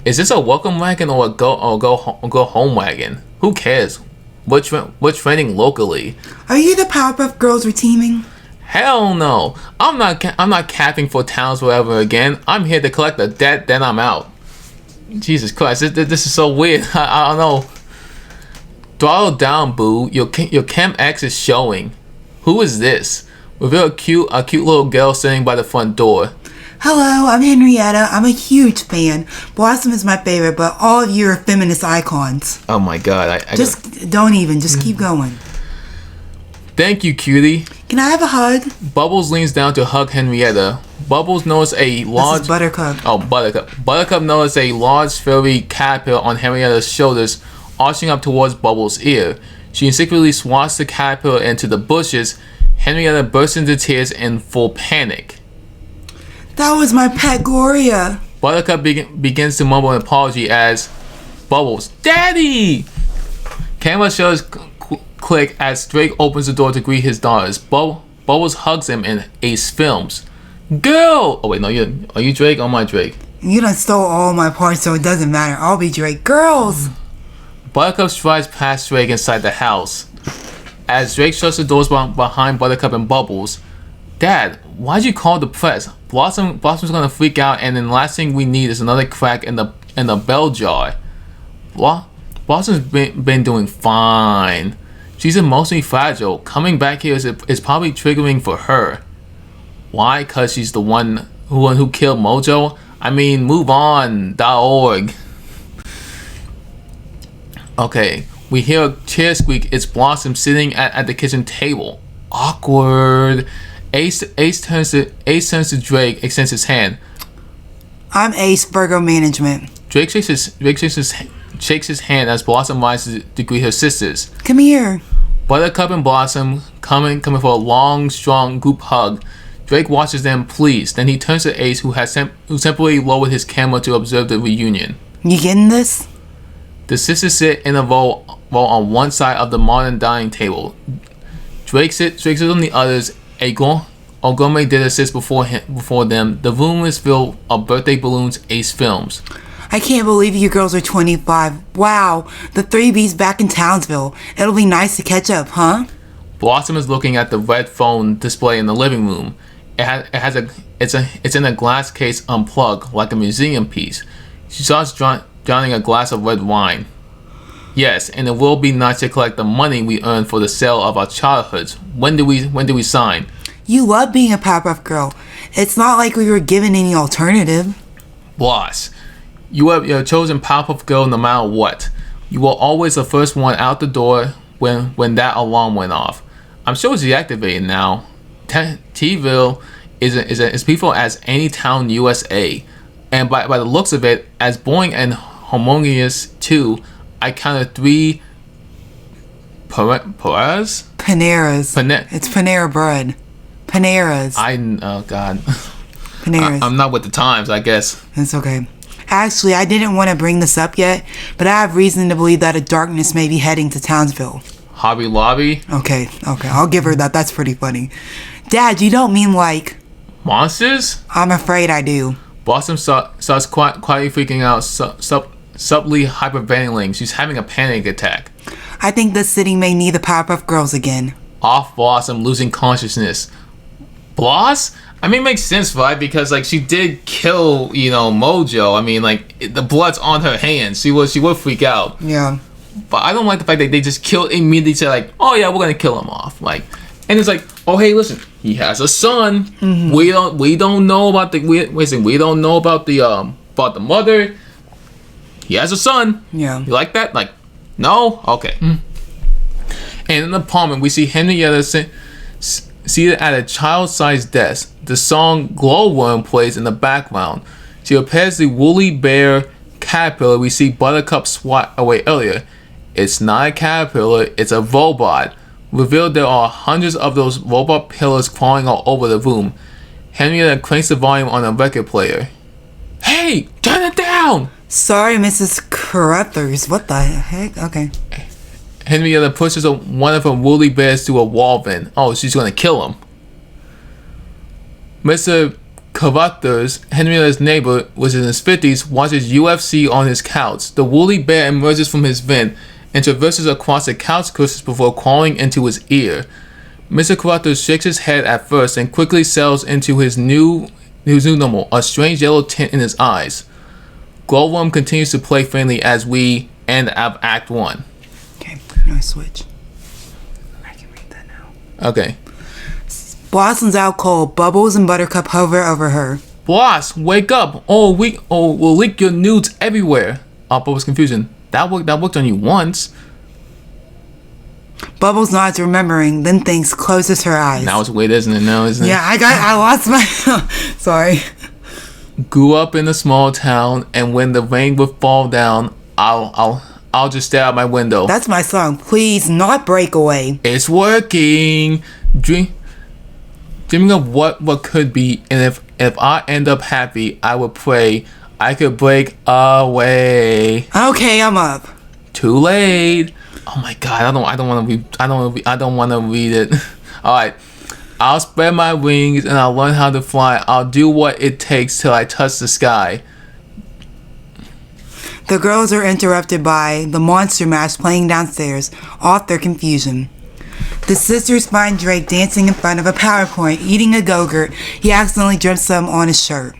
Is this a welcome wagon or a go home wagon? Who cares? We're training locally. Are you the Powerpuff Girls we're teaming? Hell no! I'm not capping for towns forever again. I'm here to collect the debt, then I'm out. Jesus Christ, this is so weird. I don't know. Throttle down, boo. Your Chem X is showing. Who is this? Reveal a cute little girl sitting by the front door. Hello, I'm Henrietta. I'm a huge fan. Blossom is my favorite, but all of you are feminist icons. Oh my god. Just keep going. Thank you, cutie. Can I have a hug? Bubbles leans down to hug Henrietta. Bubbles notices a large... This is Buttercup. Oh, Buttercup. Buttercup notices a large furry caterpillar on Henrietta's shoulders, arching up towards Bubbles' ear. She instinctively swats the caterpillar into the bushes. Henrietta bursts into tears in full panic. That was my pet Gloria. Buttercup begins to mumble an apology as Bubbles, Daddy! Camera shows click as Drake opens the door to greet his daughters. Bubbles hugs him and Ace films. Girl! Oh wait, no, are you Drake or my Drake? You done stole all my parts, so it doesn't matter. I'll be Drake. Girls! Buttercup strides past Drake inside the house. As Drake shuts the doors behind Buttercup and Bubbles. Dad, why'd you call the press? Blossom's gonna freak out, and then the last thing we need is another crack in the bell jar. Blossom's been doing fine. She's emotionally fragile. Coming back here is probably triggering for her. Why? Cause she's the one who killed Mojo? I mean, move on.org. Okay, we hear a chair squeak. It's Blossom sitting at the kitchen table. Awkward. Ace turns to Drake, extends his hand. I'm Ace, Virgo Management. Drake shakes his hand as Blossom rises to greet her sisters. Come here. Buttercup and Blossom coming for a long, strong group hug. Drake watches them pleased. Then he turns to Ace, who simply lowered his camera to observe the reunion. You getting this? The sisters sit in a row on one side of the modern dining table. Drake sits on the others. A gourmet did assist before them. The room is filled of birthday balloons. Ace films. I can't believe you girls are 25. Wow, the 3B's back in Townsville. It'll be nice to catch up, huh? Blossom is looking at the red phone display in the living room. It's in a glass case unplugged, like a museum piece. She starts drowning a glass of red wine. Yes, and it will be nice to collect the money we earned for the sale of our childhoods. When do we sign? You love being a Powerpuff Girl. It's not like we were given any alternative. Boss, you have chosen Powerpuff Girl no matter what. You were always the first one out the door when that alarm went off. I'm sure it's deactivated now. T-ville is as peaceful as any town USA, and by the looks of it, as boring and harmonious too. I counted 3 Paneras? It's Panera bread. Paneras. Oh God. Paneras. I'm not with the times, I guess. It's okay. Actually, I didn't want to bring this up yet, but I have reason to believe that a darkness may be heading to Townsville. Hobby Lobby? Okay, I'll give her that. That's pretty funny. Dad, you don't mean like... monsters? I'm afraid I do. Blossom starts quietly freaking out, subtly hyperventilating. She's having a panic attack. I think this city may need the Powerpuff Girls again. Off Blossom, losing consciousness. Bloss? I mean, it makes sense, right? Because like she did kill, Mojo. I mean, like the blood's on her hands. She would freak out. Yeah. But I don't like the fact that they just killed immediately. Say like, oh yeah, we're gonna kill him off. Like, and it's like, oh hey, listen, he has a son. Mm-hmm. We don't know about we don't know about the mother. He has a son. Yeah. You like that? Like, no? Okay. Mm. And in the apartment, we see Henrietta seated at a child-sized desk. The song Glowworm plays in the background. She repairs the woolly bear caterpillar we see Buttercup swat away earlier. It's not a caterpillar, it's a robot. Revealed there are hundreds of those robot pillars crawling all over the room. Henrietta cranks the volume on a record player. Hey, turn it down! Sorry, Mrs. Carruthers. What the heck? Okay. Henrietta pushes one of her woolly bears through a wall vent. Oh, she's gonna kill him. Mr. Carruthers, Henrietta's neighbor, was in his 50s, watches UFC on his couch. The woolly bear emerges from his vent and traverses across the couch cushions before crawling into his ear. Mr. Carruthers shakes his head at first and quickly settles into his new normal, a strange yellow tint in his eyes. Glowworm continues to play friendly as we end up Act 1. Okay, now switch. I can read that now. Okay. Blossom's out cold. Bubbles and Buttercup hover over her. Boss, wake up! We'll leak your nudes everywhere. Bubbles' confusion. That worked on you once. Bubbles nods, remembering, then thinks, closes her eyes. Now it's weird, isn't it? Now, isn't it? Yeah, I lost my... Sorry. Grew up in a small town, and when the rain would fall down, I'll just stare out my window. That's my song. Please, not Breakaway. It's working. Dreaming of what could be, and if I end up happy, I would pray I could break away. Okay, I'm up. Too late. Oh my god, I don't want to read it. All right. I'll spread my wings and I'll learn how to fly. I'll do what it takes till I touch the sky. The girls are interrupted by the Monster Mash playing downstairs, off their confusion. The sisters find Drake dancing in front of a PowerPoint, eating a Go-Gurt. He accidentally drips some on his shirt.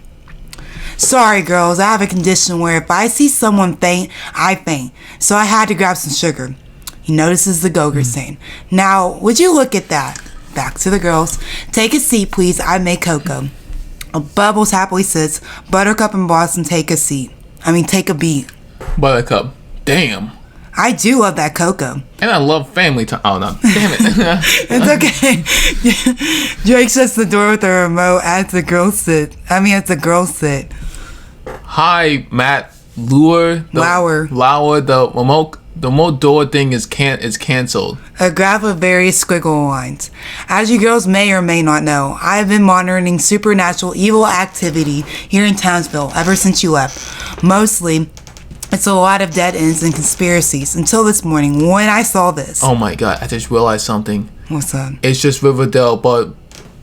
Sorry, girls, I have a condition where if I see someone faint, I faint. So I had to grab some sugar. He notices the Go-Gurt stain. Now, would you look at that? Back to the girls. Take a seat, please. I made cocoa. Bubbles happily sits. Buttercup and Blossom take a beat. Buttercup. Damn. I do love that cocoa. And I love family time. Oh, no. Damn it. It's okay. Drake shuts the door with a remote as the girls sit. Hi, Matt. Lauer. The remote door thing is canceled. A graph of various squiggle lines. As you girls may or may not know, I have been monitoring supernatural evil activity here in Townsville ever since you left. Mostly, it's a lot of dead ends and conspiracies until this morning when I saw this. Oh my god, I just realized something. What's up? It's just Riverdale, but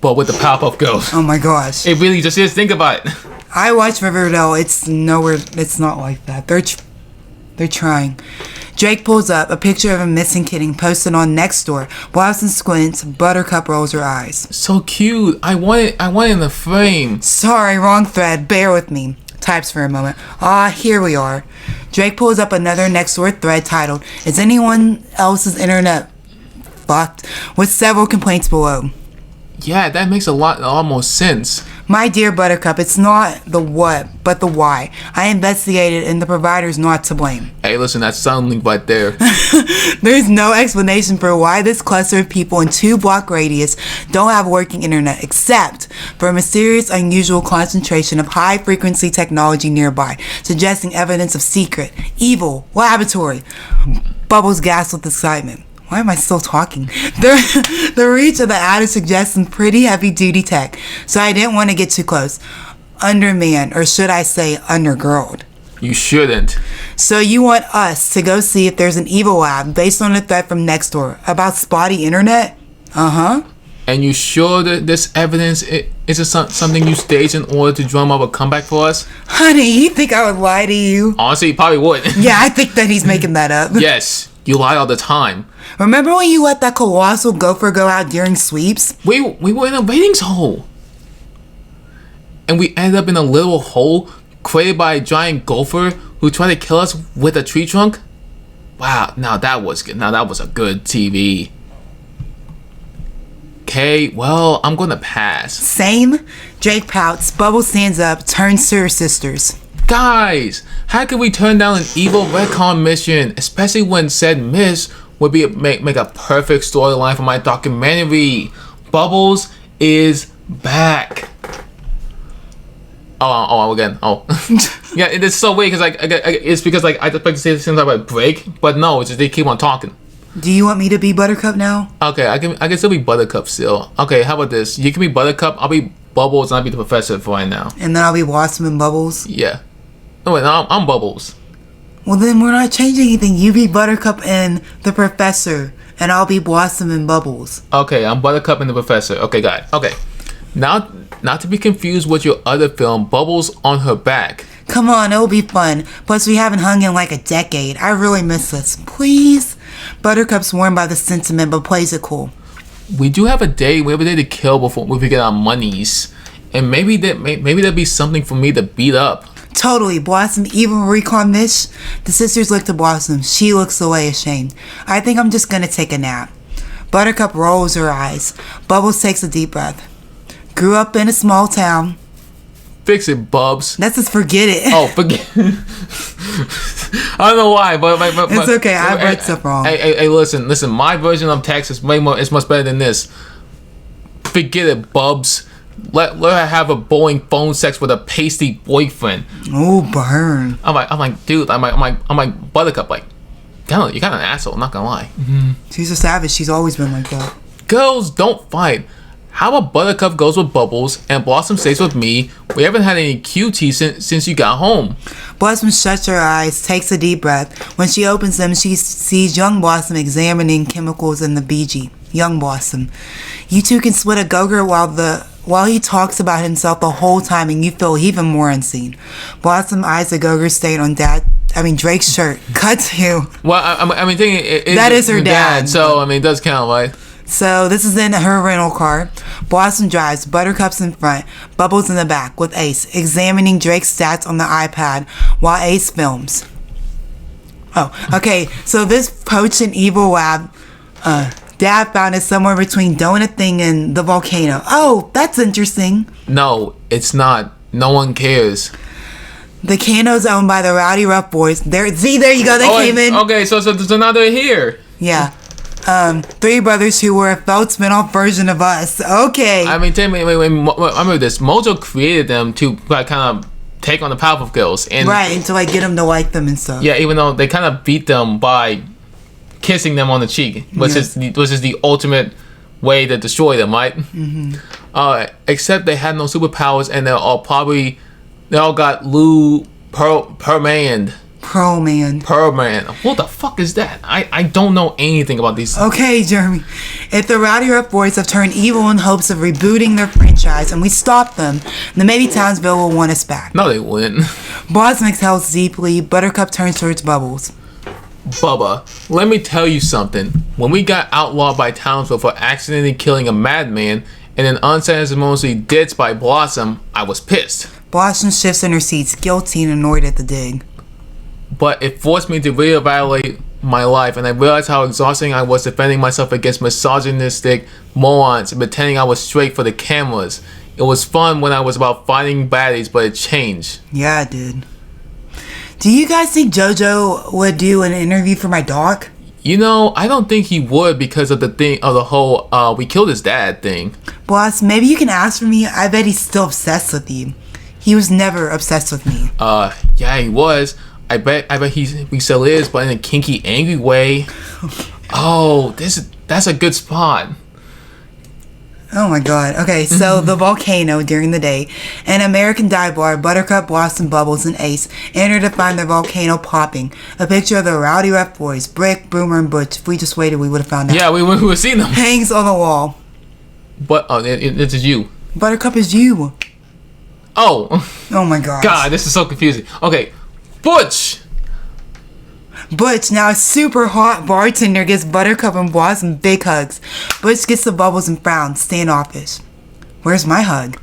with the PowerPuff Girls. Oh my gosh. It really just is. Think about it. I watch Riverdale. It's not like that. They're trying. Drake pulls up a picture of a missing kitten posted on Nextdoor. Blossom squints. Buttercup rolls her eyes. So cute. I want it in the frame. Sorry, wrong thread. Bear with me. Types for a moment. Here we are. Drake pulls up another Nextdoor thread titled, "Is anyone else's internet fucked?" with several complaints below. Yeah, that makes a lot more sense. My dear Buttercup, it's not the what, but the why. I investigated and the provider's not to blame. Hey, listen, that's Sunlink right there. There's no explanation for why this cluster of people in 2-block radius don't have working internet, except for a mysterious, unusual concentration of high-frequency technology nearby, suggesting evidence of secret, evil, laboratory. Bubbles gasps with excitement. Why am I still talking? The reach of the attic suggests some pretty heavy-duty tech, so I didn't want to get too close. Undermanned, or should I say undergirled. You shouldn't. So you want us to go see if there's an evil lab based on a threat from Nextdoor about spotty internet? Uh-huh. And you sure that this evidence is something you staged in order to drum up a comeback for us? Honey, you think I would lie to you? Honestly, you probably would. Yeah, I think that he's making that up. Yes. You lie all the time. Remember when you let that colossal gopher go out during sweeps? We were in a ratings hole. And we ended up in a little hole created by a giant gopher who tried to kill us with a tree trunk? Wow, now that was good. Now that was a good TV. Okay, well, I'm gonna pass. Same. Drake pouts. Bubble stands up, turns to her sisters. Guys, how could we turn down an evil retcon mission, especially when said miss would be make a perfect storyline for my documentary? Bubbles is back. Oh, again. Oh, yeah. It is so weird because it's because I just like to say something about break, but no, it's just they keep on talking. Do you want me to be Buttercup now? Okay, I can still be Buttercup still. Okay, how about this? You can be Buttercup. I'll be Bubbles, and I'll be the professor for right now. And then I'll be Blossom and Bubbles. Yeah. No wait, no, I'm Bubbles. Well, then we're not changing anything. You be Buttercup and the Professor, and I'll be Blossom and Bubbles. Okay, I'm Buttercup and the Professor. Okay, got it. Okay. Now, not to be confused with your other film, Bubbles on Her Back. Come on, it'll be fun. Plus, we haven't hung in like a decade. I really miss this. Please? Buttercup's warmed by the sentiment, but plays it cool. We do have a day. We have a day to kill before we get our monies. And maybe there'll be something for me to beat up. Totally. Blossom even recon this. The sisters look to Blossom. She looks away ashamed. I think I'm just gonna take a nap. Buttercup rolls her eyes. Bubbles takes a deep breath. Grew up in a small town. Fix it, Bubs. That's just forget it. Oh, forget. I don't know why, but it's okay. I read stuff wrong. Hey, listen. My version of text is it's much better than this. Forget it, Bubs. Let her have a boring phone sex with a pasty boyfriend. Oh, burn. I'm like, dude. I'm like, Buttercup. Like, you're kind of an asshole. I'm not gonna lie. Mm-hmm. She's a savage. She's always been like that. Girls don't fight. How about Buttercup goes with Bubbles and Blossom stays with me? We haven't had any QT since you got home. Blossom shuts her eyes, takes a deep breath. When she opens them, she sees young Blossom examining chemicals in the BG. Young Blossom. You two can split a go-gurt while he talks about himself the whole time, and you feel even more unseen. Blossom eyes the go-gurt stain on Drake's shirt. Cut to. Well, I mean, thinking that is her dad. So I mean, it does count, right? So this is in her rental car. Blossom drives, Buttercup's in front, Bubbles in the back, with Ace examining Drake's stats on the iPad while Ace films. Oh, okay. So this potent evil lab, Dad found it somewhere between Donut Thing and the volcano. Oh, that's interesting. No, it's not. No one cares. The cano's owned by the Rowdy Rough Boys. There you go. They came in. Okay, so now they're here. Yeah. Three brothers who were a felt spin-off version of us. Okay. I mean, wait, I remember this. Mojo created them to kind of take on the PowerPuff Girls. And to get them to like them and stuff. Yeah, even though they kind of beat them by kissing them on the cheek, which is the ultimate way to destroy them, right? Mm-hmm. Except they had no superpowers, and they all got Lou Perlman. What the fuck is that? I don't know anything about these. Okay, Jeremy. If the Rowdy Rough Boys have turned evil in hopes of rebooting their franchise and we stop them, then maybe Townsville will want us back. No, they wouldn't. Blossom exhales deeply. Buttercup turns towards Bubbles. Bubba, let me tell you something. When we got outlawed by Townsville for accidentally killing a madman and then unceremoniously ditched by Blossom, I was pissed. Blossom shifts in her seats, guilty and annoyed at the dig. But it forced me to reevaluate my life, and I realized how exhausting I was defending myself against misogynistic morons and pretending I was straight for the cameras. It was fun when I was about fighting baddies, but it changed. Yeah, it did. Do you guys think JoJo would do an interview for my doc? You know, I don't think he would because of the whole we killed his dad thing. Boss, maybe you can ask for me. I bet he's still obsessed with you. He was never obsessed with me. Yeah, he was. I bet he still is, but in a kinky, angry way. Oh, that's a good spot. Oh my god. Okay, so the volcano during the day. An American dive bar, Buttercup, Blossom, Bubbles, and Ace enter to find their volcano popping. A picture of the Rowdy Rough Boys, Brick, Boomer, and Butch. If we just waited, we would have found out. Yeah, we would have seen them. Hangs on the wall. But it's you. Buttercup is you. Oh. Oh my god. God, this is so confusing. Okay, Butch. Butch, now a super hot bartender, gives Buttercup and Blossom big hugs. Butch gets the Bubbles and frowns, standoffish. Where's my hug?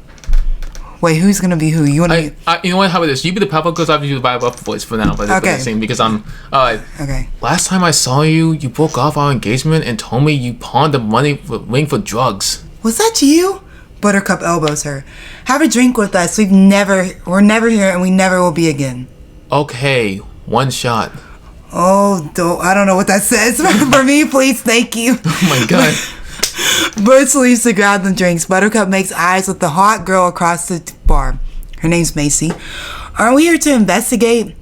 Wait, who's gonna be who? You wanna? You know what? How about this? You be the PowerPuff Girls. I'll be the PowerPuff Boys for now. But okay. Because I'm. Okay. Last time I saw you, you broke off our engagement and told me you pawned the ring for drugs. Was that you? Buttercup elbows her. Have a drink with us. We're never here, and we never will be again. Okay, one shot. Oh, I don't know what that says. For me, please, thank you. Oh my god. Butch leaves to grab the drinks. Buttercup makes eyes with the hot girl across the bar. Her name's Macy. Aren't we here to investigate?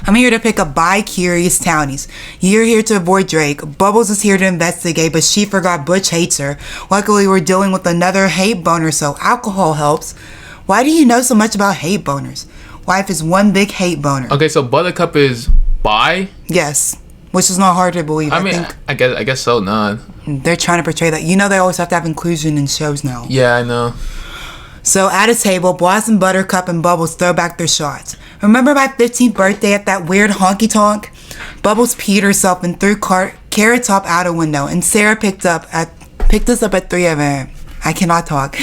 I'm here to pick up bi-curious townies. You're here to avoid Drake. Bubbles is here to investigate, but she forgot Butch hates her. Luckily, we're dealing with another hate boner, so alcohol helps. Why do you know so much about hate boners? Life is one big hate boner. Okay, so Buttercup is Bi? Yes. Which is not hard to believe. I mean, I guess so, nah. They're trying to portray that. You know they always have to have inclusion in shows now. Yeah, I know. So at a table, Blossom, Buttercup, and Bubbles throw back their shots. Remember my 15th birthday at that weird honky tonk? Bubbles peed herself and threw Carrot Top out a window, and Sarah picked us up at 3 a.m. I cannot talk.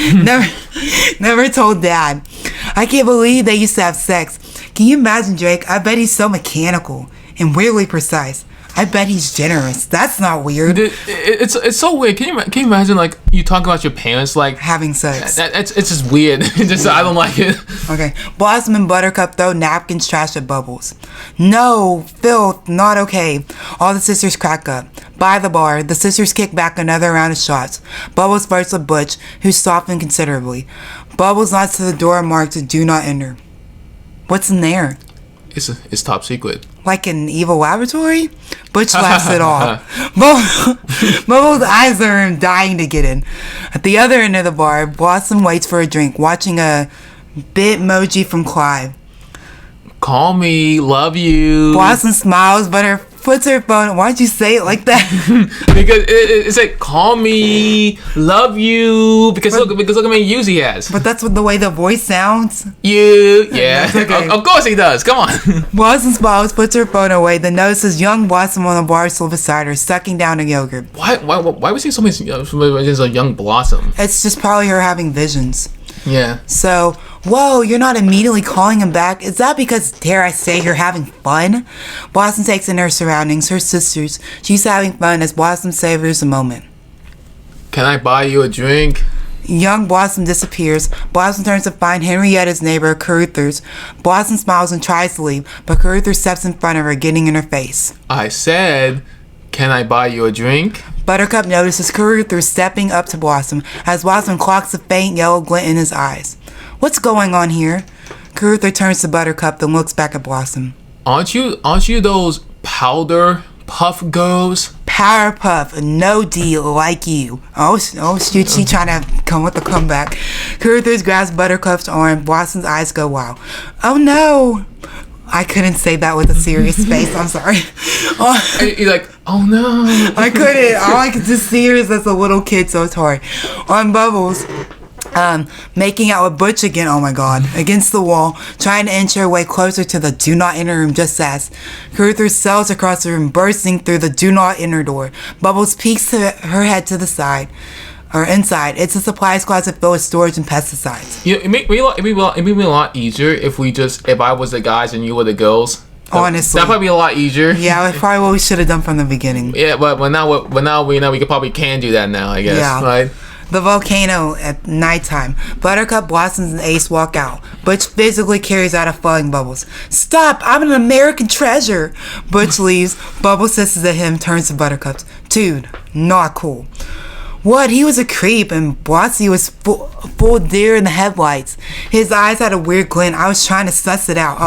Never told Dad. I can't believe they used to have sex. Can you imagine, Drake? I bet he's so mechanical and weirdly precise. I bet he's generous. That's not weird. It's so weird. Can you imagine, like, you talk about your parents, like, having sex? It's just weird. I don't like it. Okay. Blossom and Buttercup throw napkins trash at Bubbles. No, filth, not okay. All the sisters crack up. By the bar, the sisters kick back another round of shots. Bubbles flirts with Butch, who softened considerably. Bubbles nods to the door marked "Do Not Enter." What's in there? It's top secret. Like an evil laboratory? Butch laughs it off. Bubbles eyes the room, dying to get in. At the other end of the bar, Blossom waits for a drink, watching a Bitmoji from Clive. Call me, love you. Blossom smiles, but her puts her phone. Why'd you say it like that? Because it's like, call me, love you. Because look how many views he has. But that's what the way the voice sounds. Yeah. Okay. Of course he does. Come on. Blossom smiles, puts her phone away, then notices young Blossom on the bar stool beside her, sucking down a yogurt. Why was he so many a young Blossom? It's just probably her having visions. Yeah. So, whoa, you're not immediately calling him back. Is that because, dare I say, you're having fun? Blossom takes in her surroundings, her sisters. She's having fun as Blossom savors the moment. Can I buy you a drink? Young Blossom disappears. Blossom turns to find Henrietta's neighbor, Caruthers. Blossom smiles and tries to leave, but Caruthers steps in front of her, getting in her face. I said, can I buy you a drink? Buttercup notices Caruthers stepping up to Blossom as Blossom clocks a faint yellow glint in his eyes. What's going on here? Caruthers turns to Buttercup, then looks back at Blossom. Aren't you those PowerPuff Girls? Powerpuff, no D like you. Oh shoot, she trying to come with a comeback. Caruthers grabs Buttercup's arm. Blossom's eyes go wild. Oh no! I couldn't say that with a serious face. I'm sorry. You're like, oh no. I couldn't. All I could just see her is as a little kid, so it's hard. On Bubbles, making out with Butch again, oh my god, against the wall, trying to inch her way closer to the do not enter room just as Caruthers sails across the room, bursting through the do not enter door. Bubbles peeks her head to the side. Or inside. It's a supplies closet filled with storage and pesticides. Yeah, it'd be a lot easier if I was the guys and you were the girls. Honestly, that'd probably be a lot easier. Yeah, that's probably what we should have done from the beginning. Yeah, but now we know we can do that now, I guess. Yeah. Right? The volcano at nighttime. Buttercup, Blossoms, and Ace walk out. Butch physically carries out a falling Bubbles. Stop! I'm an American treasure! Butch leaves. Bubbles hisses at him, turns to Buttercup. Dude, not cool. What? He was a creep, and Bossy was full deer in the headlights. His eyes had a weird glint. I was trying to suss it out.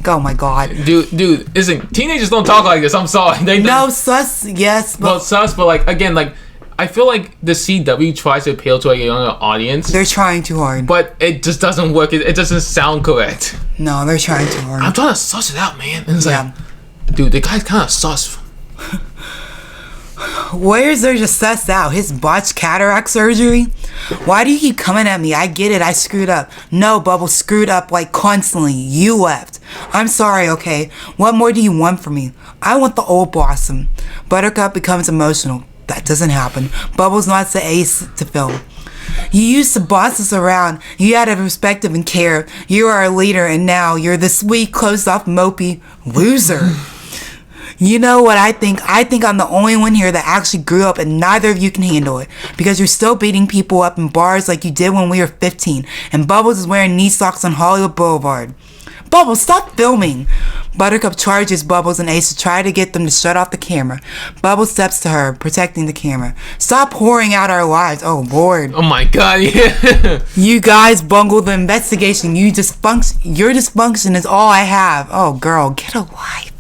Oh my god. Dude, listen, teenagers don't talk like this. I'm sorry. No, sus, yes. But sus, but like, again, like, I feel like the CW tries to appeal to a younger audience. They're trying too hard. But it just doesn't work. It doesn't sound correct. No, they're trying too hard. I'm trying to suss it out, man. And it's like, dude, the guy's kind of sus. Where is there to suss out? His botched cataract surgery? Why do you keep coming at me? I get it, I screwed up. No, Bubbles screwed up like constantly. You left. I'm sorry, okay? What more do you want from me? I want the old Blossom. Buttercup becomes emotional. That doesn't happen. Bubbles nods to Ace to film. You used to boss us around. You had a perspective and care. You are a leader, and now you're the sweet, closed-off, mopey loser. You know what I think? I think I'm the only one here that actually grew up, and neither of you can handle it. Because you're still beating people up in bars like you did when we were 15. And Bubbles is wearing knee socks on Hollywood Boulevard. Bubbles, stop filming! Buttercup charges Bubbles and Ace to try to get them to shut off the camera. Bubbles steps to her, protecting the camera. Stop pouring out our lives. Oh, Lord. Oh, my God, yeah. You guys bungled the investigation. Your dysfunction is all I have. Oh, girl, get a life.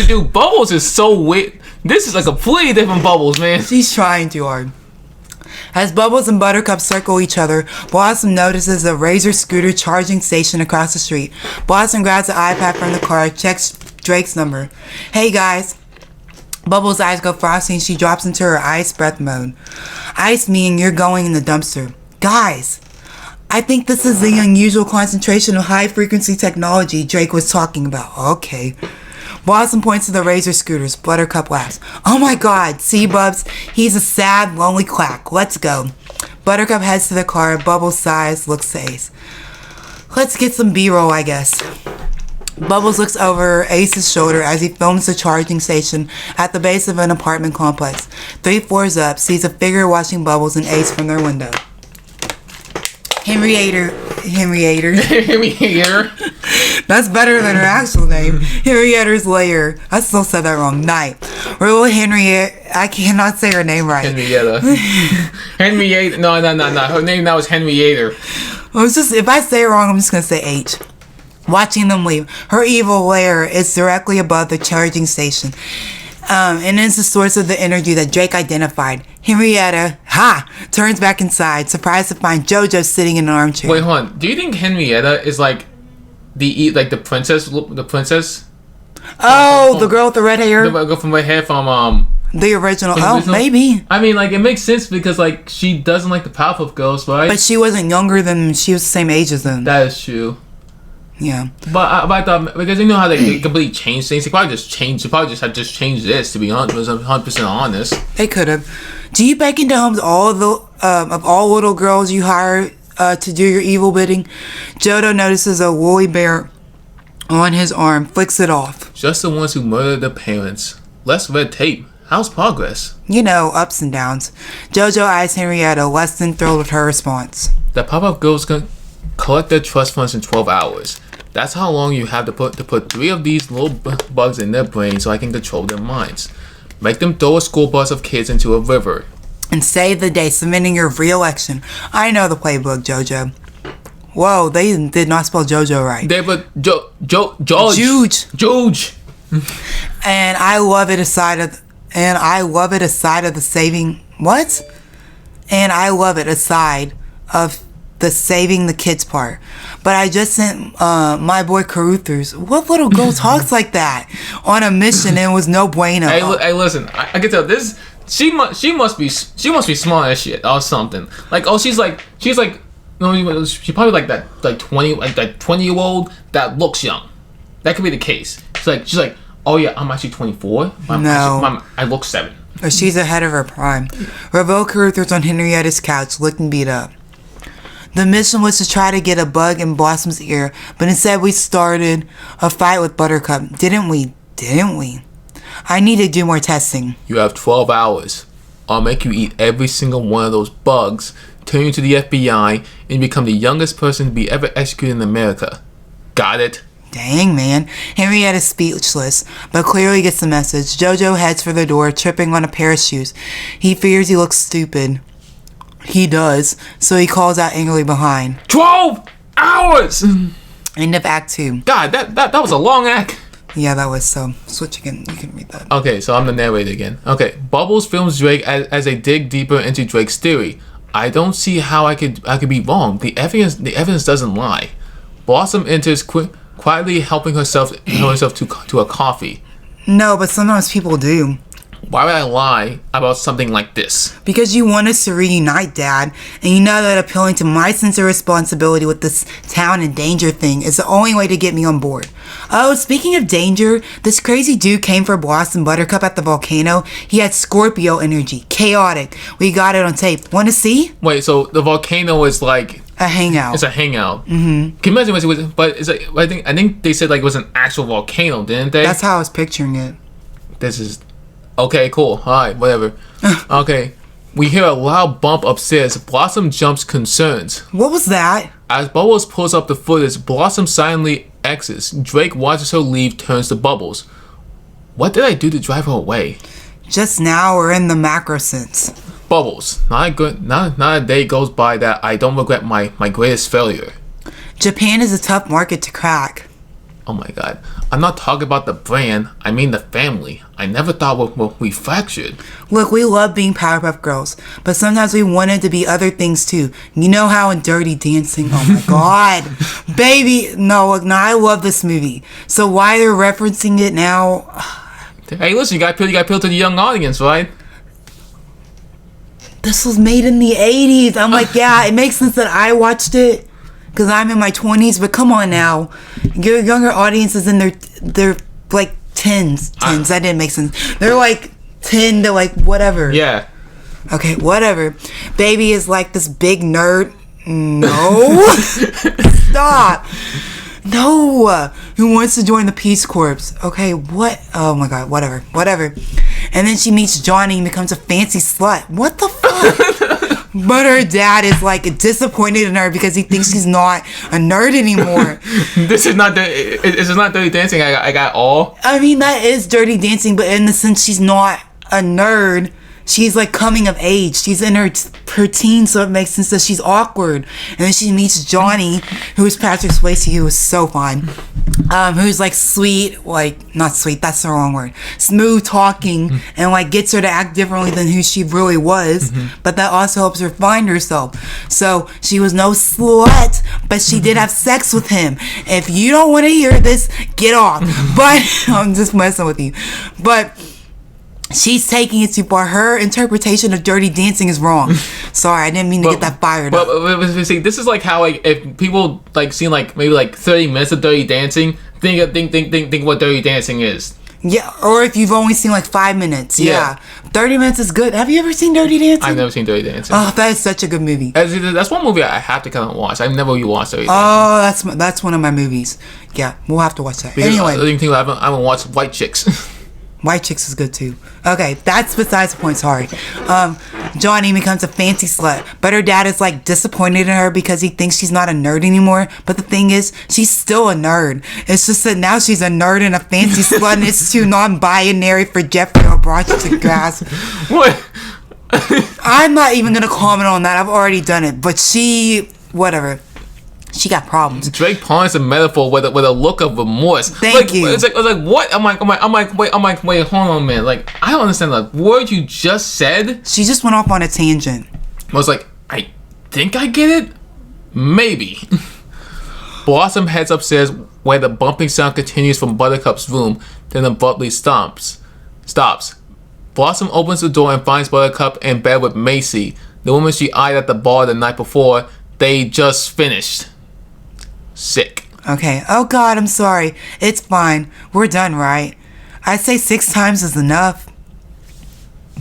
Dude, Bubbles is so weird. This is like a completely different Bubbles, man. She's trying too hard. As Bubbles and Buttercup circle each other, Blossom notices a Razor scooter charging station across the street. Blossom grabs the iPad from the car, checks Drake's number. Hey guys. Bubbles' eyes go frosty and she drops into her ice breath mode. Ice meaning you're going in the dumpster. Guys, I think this is the unusual concentration of high frequency technology Drake was talking about. Okay. Blossom points to the Razor scooters. Buttercup laughs. Oh my god, see Bubs? He's a sad, lonely quack. Let's go. Buttercup heads to the car. Bubbles sighs, looks to Ace. Let's get some B-roll, I guess. Bubbles looks over Ace's shoulder as he films the charging station at the base of an apartment complex. 3 floors up, sees a figure watching Bubbles and Ace from their window. Henrietta. That's better than her actual name. Henrietta's lair. I still said that wrong. Night. Real Henrietta. I cannot say her name right. Henrietta. Henrietta. No. Her name now is Henrietta. Well, it's just, if I say it wrong, I'm just going to say H. Watching them leave. Her evil lair is directly above the charging station. And is the source of the energy that Drake identified. Henrietta, turns back inside, surprised to find JoJo sitting in an armchair. Wait, hold on. Do you think Henrietta is like the princess? The princess? Oh, the girl with the red hair. The girl from red hair from the original. From the original? Maybe. I mean, like it makes sense because like she doesn't like the Powerpuff Girls, right? But she wasn't younger than she was the same age as them. That is true. Yeah. But I thought because you know how they completely change things. They probably just changed. They probably just had changed this. To be honest, 100% honest. They could have. Do you break into homes all little girls you hire to do your evil bidding? Jodo notices a woolly bear on his arm, flicks it off. Just the ones who murdered their parents. Less red tape. How's progress? You know, ups and downs. Jojo eyes Henrietta, less than thrilled with her response. The Powerpuff Girls can collect their trust funds in 12 hours. That's how long you have to put 3 of these little bugs in their brains so I can control their minds. Make them throw a school bus of kids into a river. And save the day, submitting your re-election. I know the playbook, Jojo. Whoa, they did not spell Jojo right. They but George. And I love it aside of the saving what? And I love it aside of the saving the kids part. But I just sent my boy Caruthers. What little girl talks like that on a mission and was no bueno? Hey, listen. I can tell this. She must be smart as shit or something. Like she's no, she probably like that 20-year-old that looks young. That could be the case. She's like, oh yeah, I'm actually 24. I look 7. Or she's ahead of her prime. Revel Caruthers on Henrietta's couch, looking beat up. The mission was to try to get a bug in Blossom's ear, but instead we started a fight with Buttercup. Didn't we? I need to do more testing. You have 12 hours. I'll make you eat every single one of those bugs, turn you to the FBI, and become the youngest person to be ever executed in America. Got it? Dang, man. Henrietta's speechless, but clearly gets the message. Jojo heads for the door, tripping on a pair of shoes. He fears he looks stupid. He does, so he calls out angrily behind. 12 hours! End of Act 2. God, that was a long act. Yeah, that was so. Switch again. You can read that. Okay, so I'm the narrator again. Okay, Bubbles films Drake as they dig deeper into Drake's theory. I don't see how I could be wrong. The evidence doesn't lie. Blossom enters quietly helping herself to a coffee. No, but sometimes people do. Why would I lie about something like this? Because you want us to reunite, Dad. And you know that appealing to my sense of responsibility with this town and danger thing is the only way to get me on board. Oh, speaking of danger, this crazy dude came for Blossom Buttercup at the volcano. He had Scorpio energy. Chaotic. We got it on tape. Want to see? Wait, so the volcano is like... a hangout. It's a hangout. Mm-hmm. Can you imagine what it was? But it's like, I think they said like it was an actual volcano, didn't they? That's how I was picturing it. This is... Okay, cool. Alright, whatever. Okay. We hear a loud bump upstairs. Blossom jumps concerned. What was that? As Bubbles pulls up the footage, Blossom silently exits. Drake watches her leave, turns to Bubbles. What did I do to drive her away? Just now or in the macro sense? Bubbles. Not a day goes by that I don't regret my greatest failure. Japan is a tough market to crack. Oh my god. I'm not talking about the brand. I mean the family. I never thought we fractured. Look, we love being Powerpuff Girls, but sometimes we wanted to be other things too. You know how in Dirty Dancing, oh my god. Baby, no, I love this movie. So why they're referencing it now? Hey, listen, you got to appeal to the young audience, right? This was made in the 80s. I'm like, yeah, it makes sense that I watched it because I'm in my 20s, but come on now. Your younger audience is in their like 10s. That didn't make sense. They're like 10 to like whatever. Yeah. Okay, whatever. Baby is like this big nerd. No. Stop. No. Who wants to join the Peace Corps? Okay, what? Oh my god, whatever. And then she meets Johnny and becomes a fancy slut. What the fuck? But her dad is like disappointed in her because he thinks she's not a nerd anymore. This is not Dirty Dancing. I got all. I mean, that is Dirty Dancing, but in the sense she's not a nerd. She's like coming of age. She's in her teens, so it makes sense that she's awkward. And then she meets Johnny, who is Patrick Swayze, who is so fun. Who's like sweet, like not sweet, that's the wrong word. Smooth talking, and like gets her to act differently than who she really was. But that also helps her find herself. So she was no slut, but she did have sex with him. If you don't want to hear this, get off. But I'm just messing with you. But she's taking it too far. Her interpretation of Dirty Dancing is wrong. Sorry, I didn't mean to get that fired up. But see, this is like how like if people like seen like maybe like 30 minutes of Dirty Dancing, think what Dirty Dancing is. Yeah, or if you've only seen like 5 minutes. Yeah. 30 minutes is good. Have you ever seen Dirty Dancing? I've never seen Dirty Dancing. Oh, that is such a good movie. That's one movie I have to kind of watch. I've never really watched Dirty Dancing. Oh, that's one of my movies. Yeah, we'll have to watch that. Because anyway. I haven't watched White Chicks. White Chicks is good too. Okay, that's besides the point, sorry. Johnny becomes a fancy slut, but her dad is like disappointed in her because he thinks she's not a nerd anymore. But the thing is, she's still a nerd. It's just that now she's a nerd and a fancy slut, and it's too non-binary for Jeffrey O'Brien to grasp. What? I'm not even gonna comment on that. I've already done it. But whatever. She got problems. Drake pawns a metaphor with a look of remorse. Thank you. It's like what? I'm like, wait, hold on a minute. Like, I don't understand the word you just said. She just went off on a tangent. I was like, I think I get it. Maybe. Blossom heads upstairs where the bumping sound continues from Buttercup's room, then abruptly stops. Blossom opens the door and finds Buttercup in bed with Macy, the woman she eyed at the bar the night before they just finished. Sick. Okay. Oh God, I'm sorry. It's fine. We're done, right? I'd say 6 times is enough.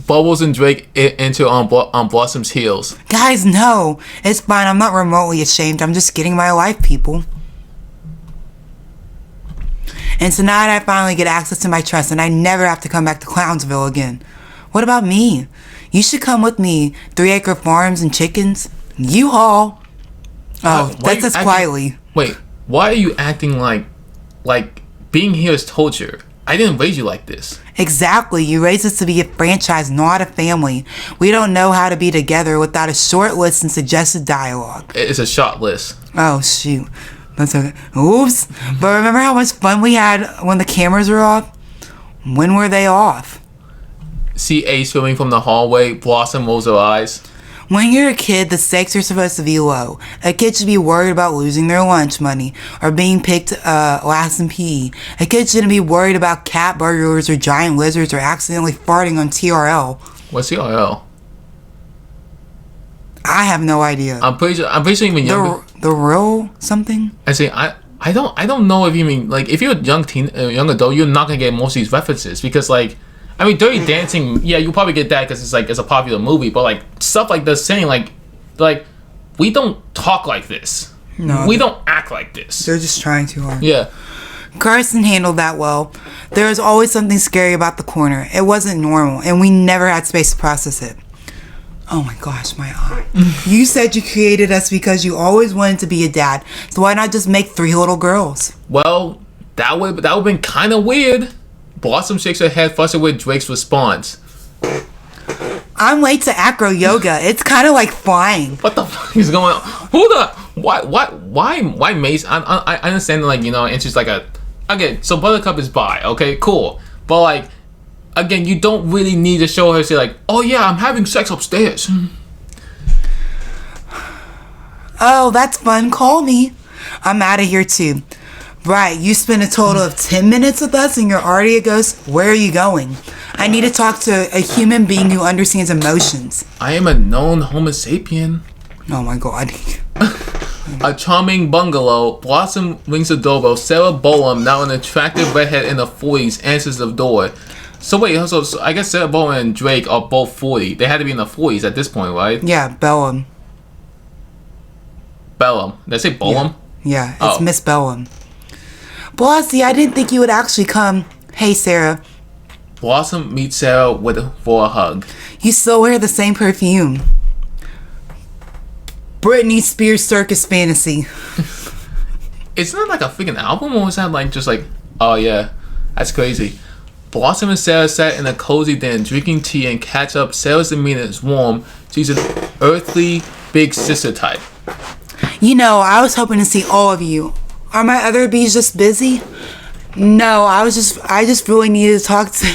Bubbles and Drake enter on Blossom's heels. Guys, no. It's fine. I'm not remotely ashamed. I'm just getting my life, people. And tonight I finally get access to my trust and I never have to come back to Clownsville again. What about me? You should come with me. 3 acre farms and chickens. U-Haul. Oh, that says quietly. Wait, why are you acting like being here is torture? I didn't raise you like this. Exactly. You raised us to be a franchise, not a family. We don't know how to be together without a short list and suggested dialogue. It's a short list. Oh, shoot. That's okay. Oops. But remember how much fun we had when the cameras were off? When were they off? See Ace swimming from the hallway. Blossom rolls her eyes. When you're a kid, the stakes are supposed to be low. A kid should be worried about losing their lunch money or being picked last in PE. A kid shouldn't be worried about cat burglars or giant lizards or accidentally farting on TRL. What's TRL? I have no idea. I'm pretty sure even younger. The real something? I say I don't know if you mean like if you're a young adult, you're not gonna get most of these references because like. I mean, Dirty Dancing, yeah, you probably get that because it's a popular movie, but like stuff like this saying like we don't talk like this. No. We don't act like this. They're just trying too hard. Yeah. Carson handled that well. There was always something scary about the corner. It wasn't normal, and we never had space to process it. Oh my gosh, my eye. You said you created us because you always wanted to be a dad, so why not just make 3 little girls? Well, that would have been kind of weird. Blossom shakes her head, frustrated with Drake's response. I'm late to acro yoga. It's kind of like flying. What the fuck is going on? Why Mace? I understand, like, you know, and she's like a again, so Buttercup is bi, okay, cool. But like, again, you don't really need to show her say like, oh yeah, I'm having sex upstairs. Oh, that's fun. Call me. I'm out of here too. Right, you spent a total of 10 minutes with us and you're already a ghost? Where are you going? I need to talk to a human being who understands emotions. I am a known Homo sapien. Oh my god. A charming bungalow, Blossom rings the doorbell. Sarah Bolam, now an attractive redhead in the 40s, answers the door. So wait, so I guess Sarah Bolam and Drake are both 40. They had to be in the 40s at this point, right? Yeah, Bellum. Bellum. Did I say Bolam? Yeah, it's Miss Bellum. Bossy, I didn't think you would actually come. Hey, Sarah. Blossom meets Sarah for a hug. You still wear the same perfume. Britney Spears Circus Fantasy. It's not like a freaking album, or is that like just like, oh yeah, that's crazy. Blossom and Sarah sat in a cozy den, drinking tea and catch up. Sarah's demeanor is warm. She's an earthly big sister type. You know, I was hoping to see all of you. Are my other bees just busy? No, I just really needed to talk to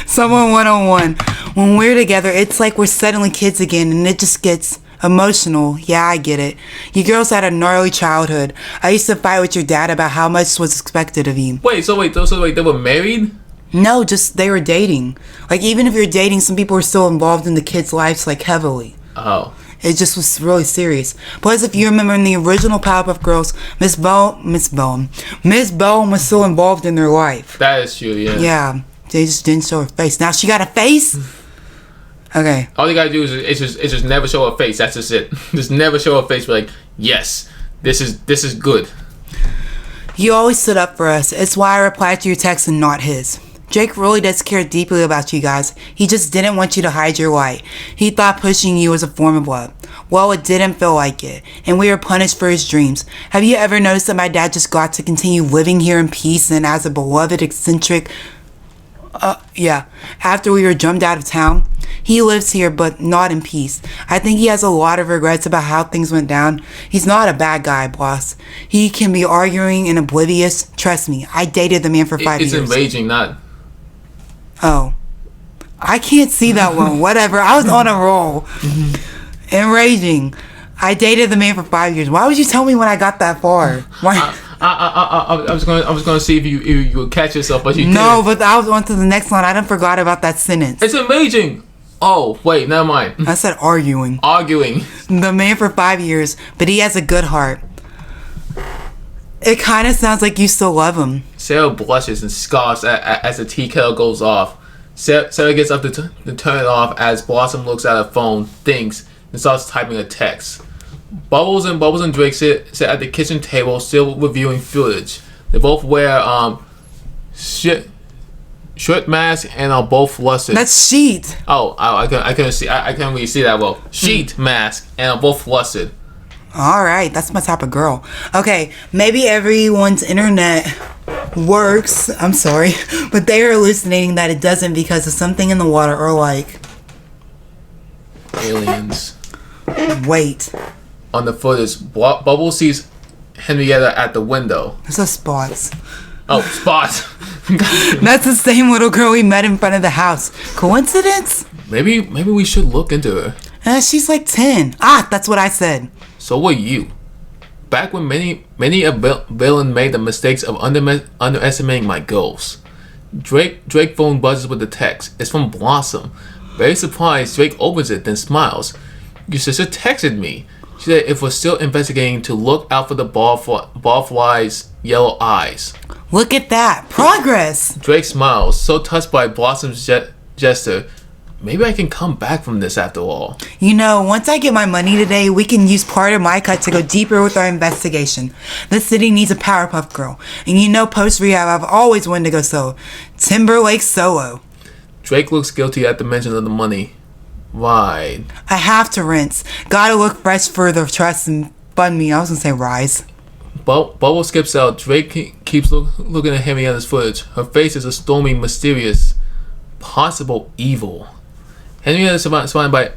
someone one-on-one. When we're together, it's like we're suddenly kids again, and it just gets emotional. Yeah, I get it. You girls had a gnarly childhood. I used to fight with your dad about how much was expected of you. Wait, they were married? No, just they were dating. Like, even if you're dating, some people are still involved in the kids' lives, like, heavily. Oh. It just was really serious. Plus, if you remember in the original Powerpuff Girls, Miss Bowen was still involved in their life. That is true, yeah. Yeah, they just didn't show her face. Now she got a face? Okay. All you gotta do is just never show her face. That's just it. Just never show her face. Be like, yes, this is good. You always stood up for us. It's why I replied to your text and not his. Jake really does care deeply about you guys. He just didn't want you to hide your light. He thought pushing you was a form of love. Well, it didn't feel like it, and we were punished for his dreams. Have you ever noticed that my dad just got to continue living here in peace and as a beloved eccentric? Yeah. After we were drummed out of town, he lives here, but not in peace. I think he has a lot of regrets about how things went down. He's not a bad guy, boss. He can be arguing and oblivious. Trust me, I dated the man for 5 years. It's enraging, not... Oh. I can't see that one. Whatever. I was on a roll. Enraging. I dated the man for 5 years. Why would you tell me when I got that far? Why? I was gonna see if you would catch yourself, but you didn't. No, but I was on to the next line. I done forgot about that sentence. It's amazing. Oh wait, never mind. I said arguing. Arguing. The man for 5 years, but he has a good heart. It kind of sounds like you still love him. Sarah blushes and scoffs as the tea kettle goes off. Sarah gets up to turn it off as Blossom looks at her phone, thinks, and starts typing a text. Bubbles and Drake sit at the kitchen table, still reviewing footage. They both wear shirt mask and are both flustered. That's sheet. Oh, I couldn't really see that well. Sheet mask and are both flustered. All right, that's my type of girl. Okay, maybe everyone's internet works. I'm sorry, but they are hallucinating that it doesn't because of something in the water or like aliens. Wait. On the footage, Bubble sees Henrietta at the window. It's a Spots. Oh, Spots. That's the same little girl we met in front of the house. Coincidence? Maybe we should look into her. She's like 10. That's what I said. So were you. Back when many a villain made the mistakes of underestimating my goals. Drake phone buzzes with the text. It's from Blossom. Very surprised, Drake opens it, then smiles. Your sister texted me. She said if we're still investigating to look out for the barfly's yellow eyes. Look at that. Progress. Drake smiles, so touched by Blossom's gesture. Maybe I can come back from this after all. You know, once I get my money today, we can use part of my cut to go deeper with our investigation. This city needs a Powerpuff Girl. And you know, post-rehab, I've always wanted to go solo. Timberlake solo. Drake looks guilty at the mention of the money. Right. I have to rinse. Gotta look fresh for the trust and fund me. I was gonna say rise. Bubble skips out. Drake keeps looking at Henrietta's footage. Her face is a stormy, mysterious, possible evil. Henrietta is surrounded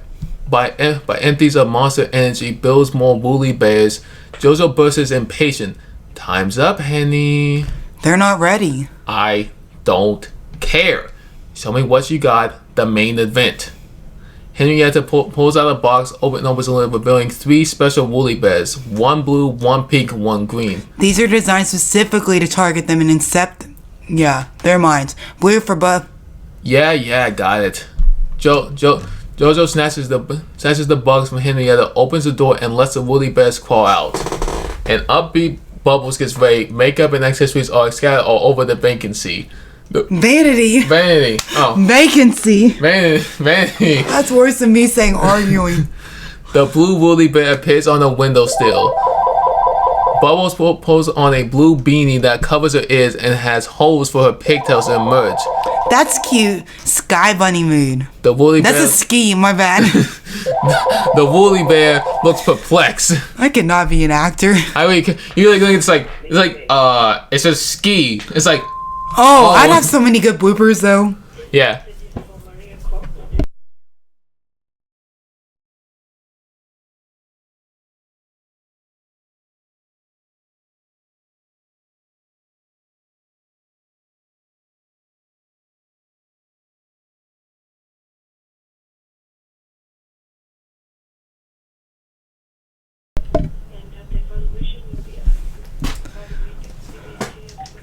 by entities of monster energy, builds more woolly bears. Jojo bursts impatient. Time's up, Henny. They're not ready. I don't care. Show me what you got, the main event. Henrietta pulls out a box, opens a lid, revealing 3 special woolly bears. 1 blue, 1 pink, 1 green. These are designed specifically to target them and incept... Yeah, their minds. Blue for buff. Yeah, got it. Jojo snatches the bugs from Henrietta, opens the door, and lets the woolly bears crawl out. An upbeat Bubbles gets ready. Makeup and accessories are scattered all over the vacancy. Vanity. Oh. Vacancy. Vanity. That's worse than me saying arguing. The blue woolly bear appears on the windowsill. Bubbles pulls on a blue beanie that covers her ears and has holes for her pigtails to emerge. That's cute. Sky bunny mood. The woolly That's bear, a ski, my bad. The woolly bear looks perplexed. I could not be an actor. I mean, it's a ski. It's like, Oh, I'd have so many good bloopers though. yeah.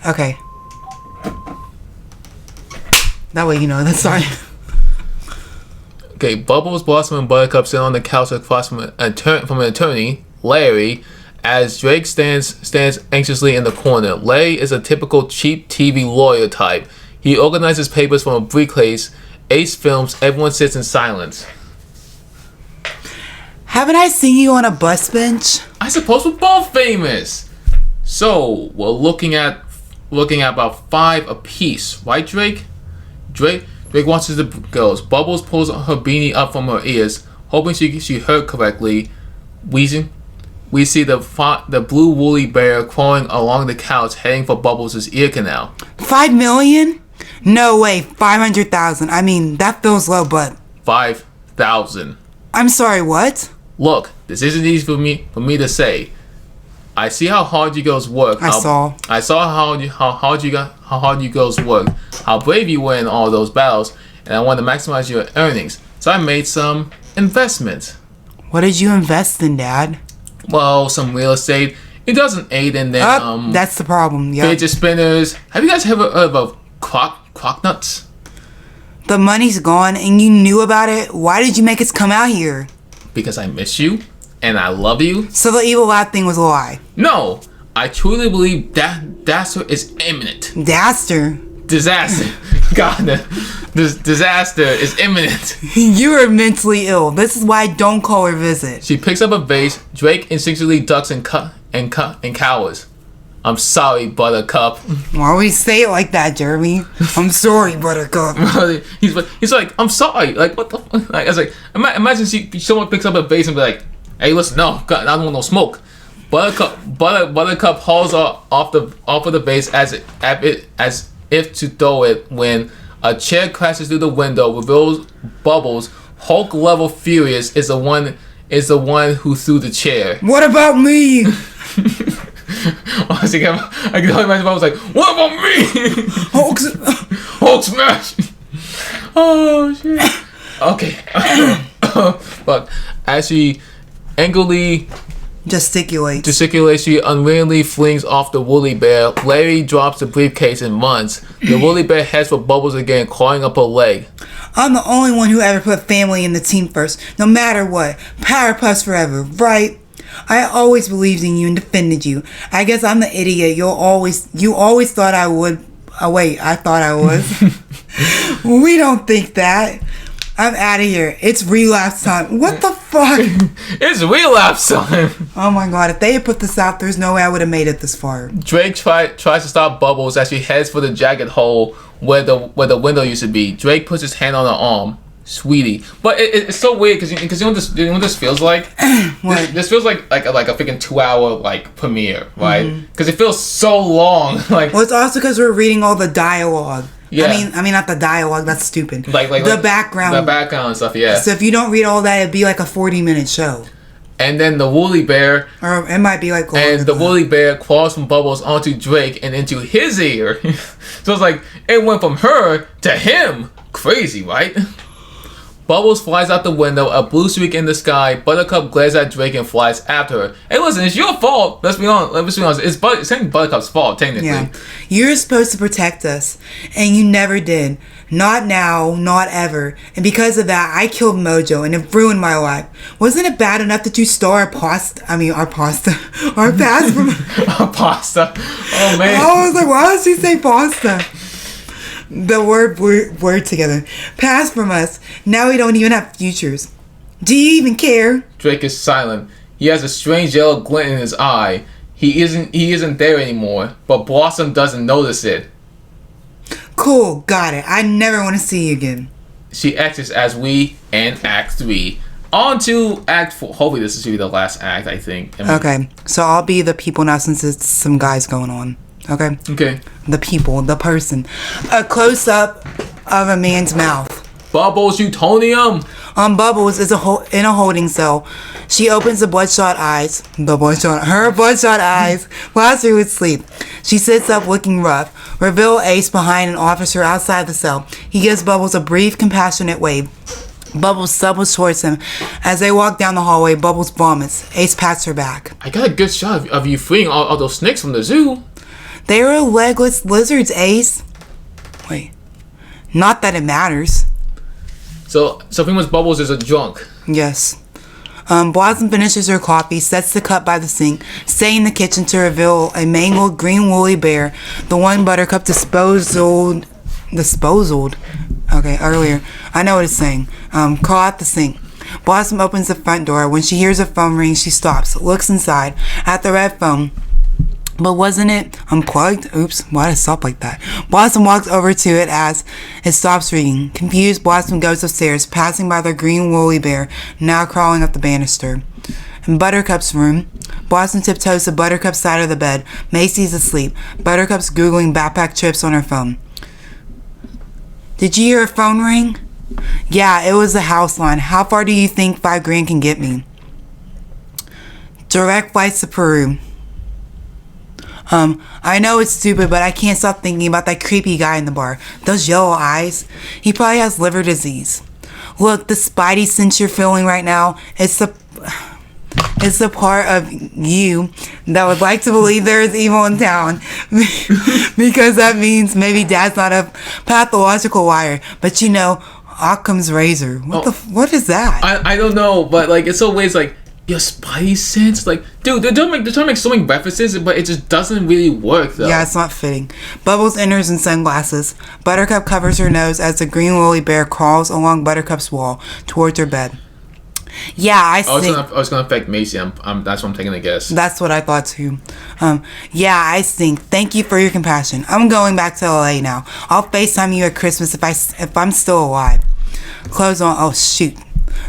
Okay. That way you know that's fine. Okay, Bubbles, Blossom, and Buttercup sit on the couch across from an attorney, Larry, as Drake stands anxiously in the corner. Larry is a typical cheap TV lawyer type. He organizes papers from a briefcase. Ace films. Everyone sits in silence. Haven't I seen you on a bus bench? I suppose we're both famous. So we're looking at about 5 apiece, right, Drake? Drake watches the girls. Bubbles pulls her beanie up from her ears, hoping she heard correctly. We see the blue woolly bear crawling along the couch, heading for Bubbles' ear canal. 5 million? No way, 500,000. I mean, that feels low, but 5,000. I'm sorry, what? Look, this isn't easy for me to say. I see how hard you girls work. I saw how hard you girls work. How brave you were in all those battles, and I want to maximize your earnings. So I made some investments. What did you invest in, Dad? Well, some real estate. It doesn't aid in then that's the problem. Yeah. fidget spinners. Have you guys ever heard of crock nuts? The money's gone, and you knew about it. Why did you make us come out here? Because I miss you and I love you. So the evil lad thing was a lie. No, I truly believe that disaster is imminent. Disaster. God, this disaster is imminent. You are mentally ill. This is why I don't call or visit. She picks up a vase. Drake instinctively ducks and cowers. I'm sorry, Buttercup. Why would you say it like that, Jeremy? I'm sorry, Buttercup. he's like, I'm sorry. Like, what the fuck? Like, I was like, imagine someone picks up a vase and be like, hey, listen, no, God, I don't want no smoke. Buttercup hauls off of the vase as if to throw it when a chair crashes through the window, reveals Bubbles. Hulk level furious is the one who threw the chair. What about me? I can only imagine I was like, what about me? Hulk smash. Oh shit. Okay. But as she angrily gesticulates, she unwillingly flings off the woolly bear. Larry drops the briefcase and runs. The woolly bear heads for Bubbles again, clawing up her leg. I'm the only one who ever put family in the team first, no matter what. PowerPuffs forever, right? I always believed in you and defended you. I guess I'm the idiot. You always thought I would. Oh wait, I thought I was. We don't think that. I'm out of here. It's relapse time. What the fuck? It's relapse time. Oh my god, if they had put this out, there's no way I would have made it this far. Drake tries to stop Bubbles as she heads for the jagged hole where the window used to be. Drake puts his hand on her arm. Sweetie. But it's so weird because you know what this feels like? What? This feels like a freaking 2-hour like premiere, right? Because it feels so long. Like, well, it's also because we're reading all the dialogue. Yeah. I mean, not the dialogue. That's stupid. Like the background. The background and stuff. Yeah. So if you don't read all that, it'd be like a 40-minute show. And then the woolly bear, Or it might be like gold. and the woolly bear crawls from Bubbles onto Drake and into his ear. So it's like, it went from her to him. Crazy, right? Bubbles flies out the window, a blue streak in the sky. Buttercup glares at Drake and flies after her. Hey, listen, it's your fault. Let's be honest. It's Buttercup's fault, technically. Yeah. You're supposed to protect us, and you never did. Not now, not ever. And because of that, I killed Mojo, and it ruined my life. Wasn't it bad enough that you stole our past from... Our pasta. Oh, man. I was like, why does he say pasta? The word together. Pass from us. Now we don't even have futures. Do you even care? Drake is silent. He has a strange yellow glint in his eye. He isn't there anymore, but Blossom doesn't notice it. Cool, got it. I never want to see you again. She exits as we end Act 3. On to Act 4. Hopefully this is going to be the last act, I think. Okay, so I'll be the people now since it's some guys going on. Okay? Okay. The people, the person. A close-up of a man's mouth. Bubbles Utonium! On Bubbles is in a holding cell. She opens her bloodshot eyes whilst she would sleep. She sits up looking rough. Reveal Ace behind an officer outside the cell. He gives Bubbles a brief, compassionate wave. Bubbles stumbles towards him. As they walk down the hallway, Bubbles vomits. Ace pats her back. I got a good shot of you freeing all those snakes from the zoo. They were legless lizards, Ace. Wait. Not that it matters. So pretty much Bubbles is a drunk. Yes. Blossom finishes her coffee, sets the cup by the sink, staying in the kitchen to reveal a mangled green woolly bear, the one Buttercup disposed earlier. I know what it's saying. Crawl out the sink. Blossom opens the front door. When she hears a phone ring, she stops, looks inside at the red phone. But wasn't it unplugged? Oops, why did it stop like that? Blossom walks over to it as it stops ringing. Confused, Blossom goes upstairs, passing by the green woolly bear, now crawling up the banister. In Buttercup's room, Blossom tiptoes to Buttercup's side of the bed. Macy's asleep. Buttercup's Googling backpack trips on her phone. Did you hear a phone ring? Yeah, it was the house line. How far do you think $5,000 can get me? Direct flights to Peru. I know it's stupid, but I can't stop thinking about that creepy guy in the bar. Those yellow eyes. He probably has liver disease. Look, the spidey sense you're feeling right now, it's the part of you that would like to believe there is evil in town. Because that means maybe Dad's not a pathological liar. But you know, Occam's razor. What is that? I don't know, but like it's always like your spidey sense, like, dude, they're trying to make so many references, but it just doesn't really work, though. Yeah, it's not fitting. Bubbles enters in sunglasses. Buttercup covers her nose as the green woolly bear crawls along Buttercup's wall towards her bed. Yeah, I think... it's gonna affect Macy. That's what I'm taking a guess. That's what I thought, too. Yeah, I think. Thank you for your compassion. I'm going back to LA now. I'll FaceTime you at Christmas if I'm still alive. Clothes on. Oh, shoot.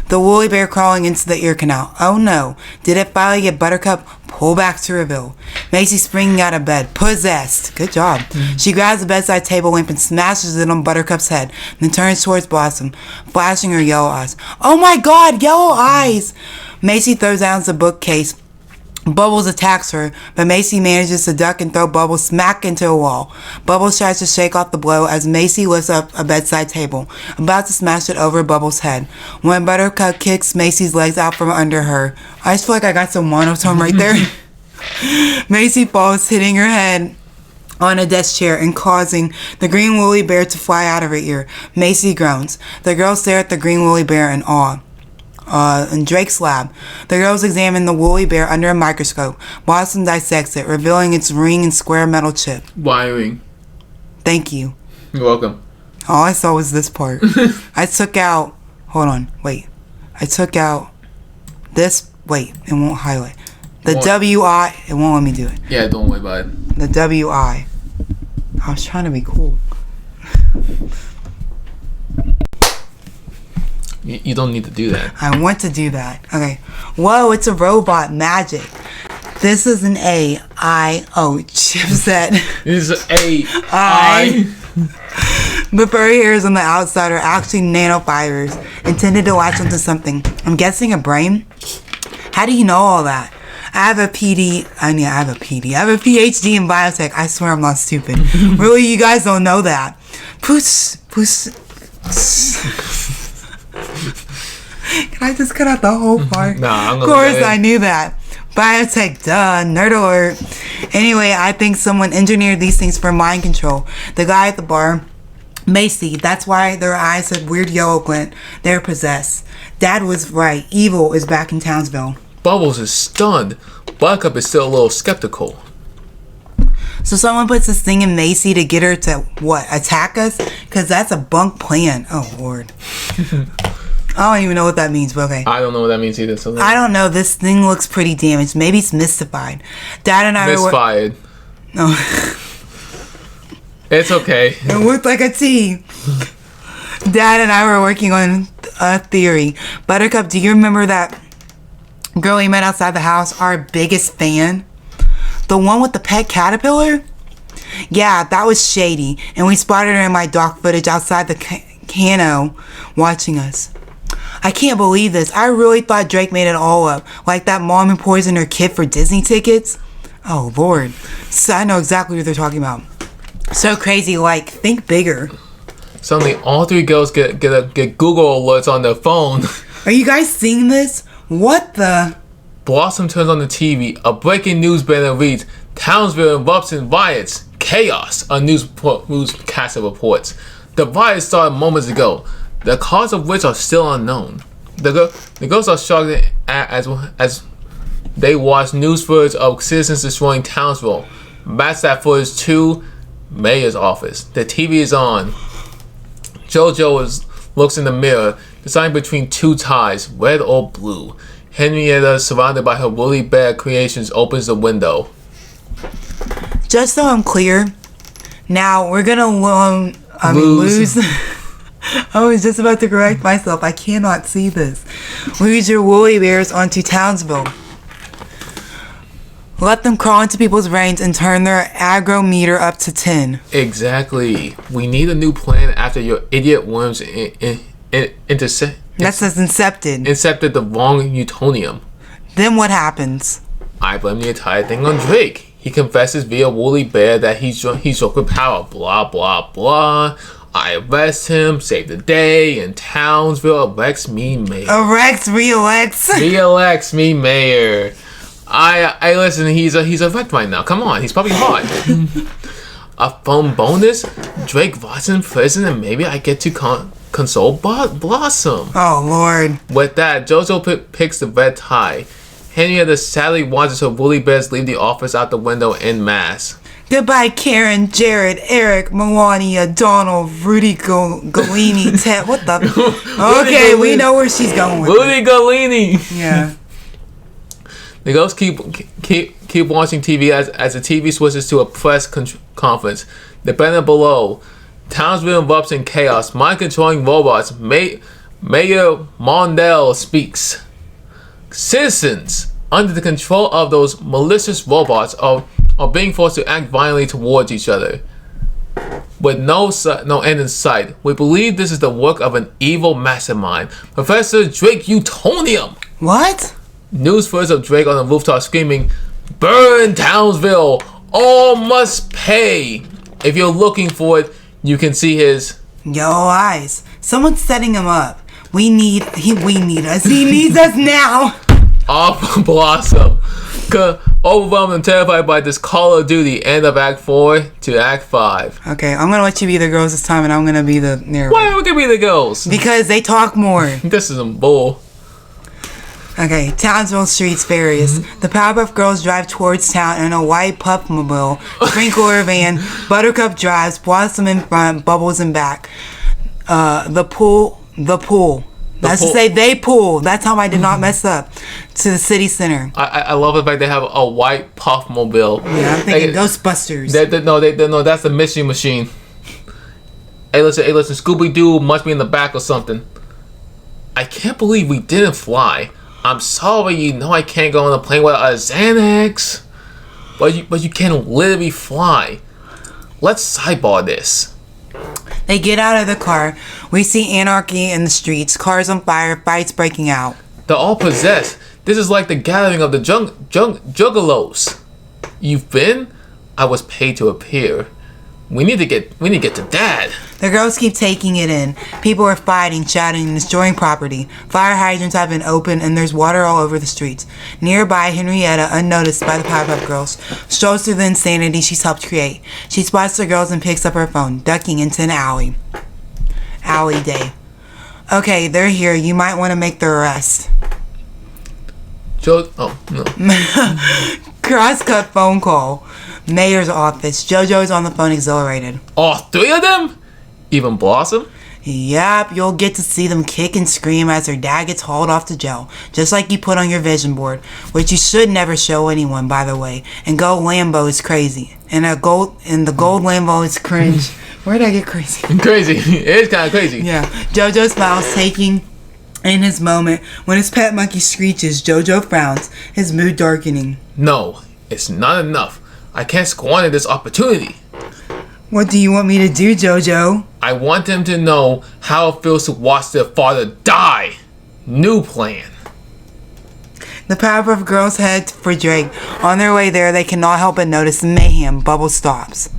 The woolly bear crawling into the ear canal. Oh no. Did it finally get Buttercup? Pull back to reveal. Macy springing out of bed. Possessed. Good job. Mm-hmm. She grabs the bedside table lamp and smashes it on Buttercup's head, then turns towards Blossom, flashing her yellow eyes. Oh my god, yellow eyes! Macy throws down the bookcase. Bubbles attacks her, but Macy manages to duck and throw Bubbles smack into a wall. Bubbles tries to shake off the blow as Macy lifts up a bedside table, about to smash it over Bubbles' head. When Buttercup kicks Macy's legs out from under her, I just feel like I got some monotone right there. Macy falls, hitting her head on a desk chair and causing the green woolly bear to fly out of her ear. Macy groans. The girls stare at the green woolly bear in awe. In Drake's lab, the girls examine the woolly bear under a microscope. Blossom dissects it, revealing its ring and square metal chip. Wiring. Thank you. You're welcome. All I saw was this part. I took out... Hold on. Wait. I took out this... Wait. It won't highlight. The W-I... It won't let me do it. Yeah, don't worry about it. The W-I. I was trying to be cool. You don't need to do that. I want to do that. Okay. Whoa, it's a robot. Magic. This is an A-I-O chipset. This is A-I. The furry hairs on the outside are actually nanofibers intended to latch onto something. I'm guessing a brain. How do you know all that? I have a PhD in biotech. I swear I'm not stupid. Really, you guys don't know that. Puss. Can I just cut out the whole part? Nah, I'm of course, I knew that. Biotech, duh, nerd alert. Anyway, I think someone engineered these things for mind control. The guy at the bar, Macy, that's why their eyes had weird yellow glint. They're possessed. Dad was right. Evil is back in Townsville. Bubbles is stunned. Buttercup is still a little skeptical. So someone puts this thing in Macy to get her to, what, attack us? Because that's a bunk plan. Oh, Lord. I don't even know what that means, but okay. I don't know what that means either. So I don't know. This thing looks pretty damaged. Maybe it's mystified. Dad and I misfired. No. It's okay. It looked like a T. Dad and I were working on a theory. Buttercup, do you remember that girl we met outside the house? Our biggest fan? The one with the pet caterpillar? Yeah, that was shady. And we spotted her in my dock footage outside the cano watching us. I can't believe this. I really thought Drake made it all up. Like that mom who poisoned her kid for Disney tickets. Oh, Lord. So I know exactly what they're talking about. So crazy, like, think bigger. Suddenly, all three girls get Google alerts on their phone. Are you guys seeing this? What the? Blossom turns on the TV. A breaking news banner reads, Townsville erupts in riots. Chaos, a newscaster reports. The riots started moments ago, the cause of which are still unknown. The girls are shocked as they watch news footage of citizens destroying Townsville. Match that footage to mayor's office. The TV is on. JoJo looks in the mirror, deciding between two ties, red or blue. Henrietta, surrounded by her woolly bear creations, opens the window. Just so I'm clear, now we're gonna lose. I was just about to correct myself. I cannot see this. Lose your woolly bears onto Townsville. Let them crawl into people's brains and turn their aggro meter up to 10. Exactly. We need a new plan after your idiot worms That says incepted the wrong Newtonium. Then what happens? I blame the entire thing on Drake. He confesses via Woolly Bear that he's drunk with power. Blah, blah, blah. I arrest him, save the day, and Townsville elects me mayor. Re-elects me mayor. I listen, he's a wreck right now. Come on, he's probably hot. A fun bonus? Drake rots in prison and maybe I get to console Blossom. Oh, Lord. With that, JoJo picks the red tie. Henrietta sadly watches her woolly bears leave the office out the window en masse. Goodbye, Karen, Jared, Eric, Melania, Donald, Rudy Galini, Ted. What the? Okay, we know where she's going with Rudy Galini. Yeah. The girls keep watching TV as the TV switches to a press conference. The banner below. Townsville erupts in chaos. Mind-controlling robots. Mayor Mondale speaks. Citizens, under the control of those malicious robots, are being forced to act violently towards each other. With no end in sight, we believe this is the work of an evil mastermind. Professor Drake Utonium. What? News footage of Drake on the rooftop screaming, "Burn Townsville! All must pay!" If you're looking for it, you can see his yellow eyes. Someone's setting him up. We need us. He needs us now. Off Blossom. Overwhelmed and terrified by this Call of Duty. End of Act 4 to Act 5. Okay, I'm gonna let you be the girls this time, and I'm gonna be the narrator. Why are we gonna be the girls? Because they talk more. This is some bull. Okay, Townsville streets various. The Powerpuff Girls drive towards town in a white Puffmobile, Sprinkler van. Buttercup drives, Blossom in front, Bubbles in back. The pool. That's to say they pull. That's how I did not mess up. To the city center. I love the fact they have a white Puffmobile. Yeah, I'm thinking Ghostbusters. No, that's the Mystery Machine. Hey, listen, Scooby-Doo must be in the back or something. I can't believe we didn't fly. I'm sorry, you know I can't go on a plane without a Xanax. But you can literally fly. Let's sidebar this. They get out of the car. We see anarchy in the streets. Cars on fire, fights breaking out. They're all possessed. This is like the gathering of the juggalos. You've been? I was paid to appear. We need to get to Dad. The girls keep taking it in. People are fighting, shouting, and destroying property. Fire hydrants have been opened, and there's water all over the streets. Nearby, Henrietta, unnoticed by the PowerPuff Girls, strolls through the insanity she's helped create. She spots the girls and picks up her phone, ducking into an alley. Alley day. Okay, they're here. You might want to make the arrest. Oh, no. Cross-cut phone call. Mayor's office. JoJo's on the phone, exhilarated. All three of them? Even Blossom? Yep, you'll get to see them kick and scream as their dad gets hauled off to jail, just like you put on your vision board, which you should never show anyone, by the way. And gold Lambo is crazy, and the gold Lambo is cringe. Where did I get crazy? Crazy. It is kind of crazy. Yeah. JoJo smiles, taking in his moment. When his pet monkey screeches, JoJo frowns, his mood darkening. No, it's not enough. I can't squander this opportunity. What do you want me to do, JoJo? I want them to know how it feels to watch their father die. New plan. The Powerpuff Girls head for Drake. On their way there, they cannot help but notice the mayhem. Bubbles stops.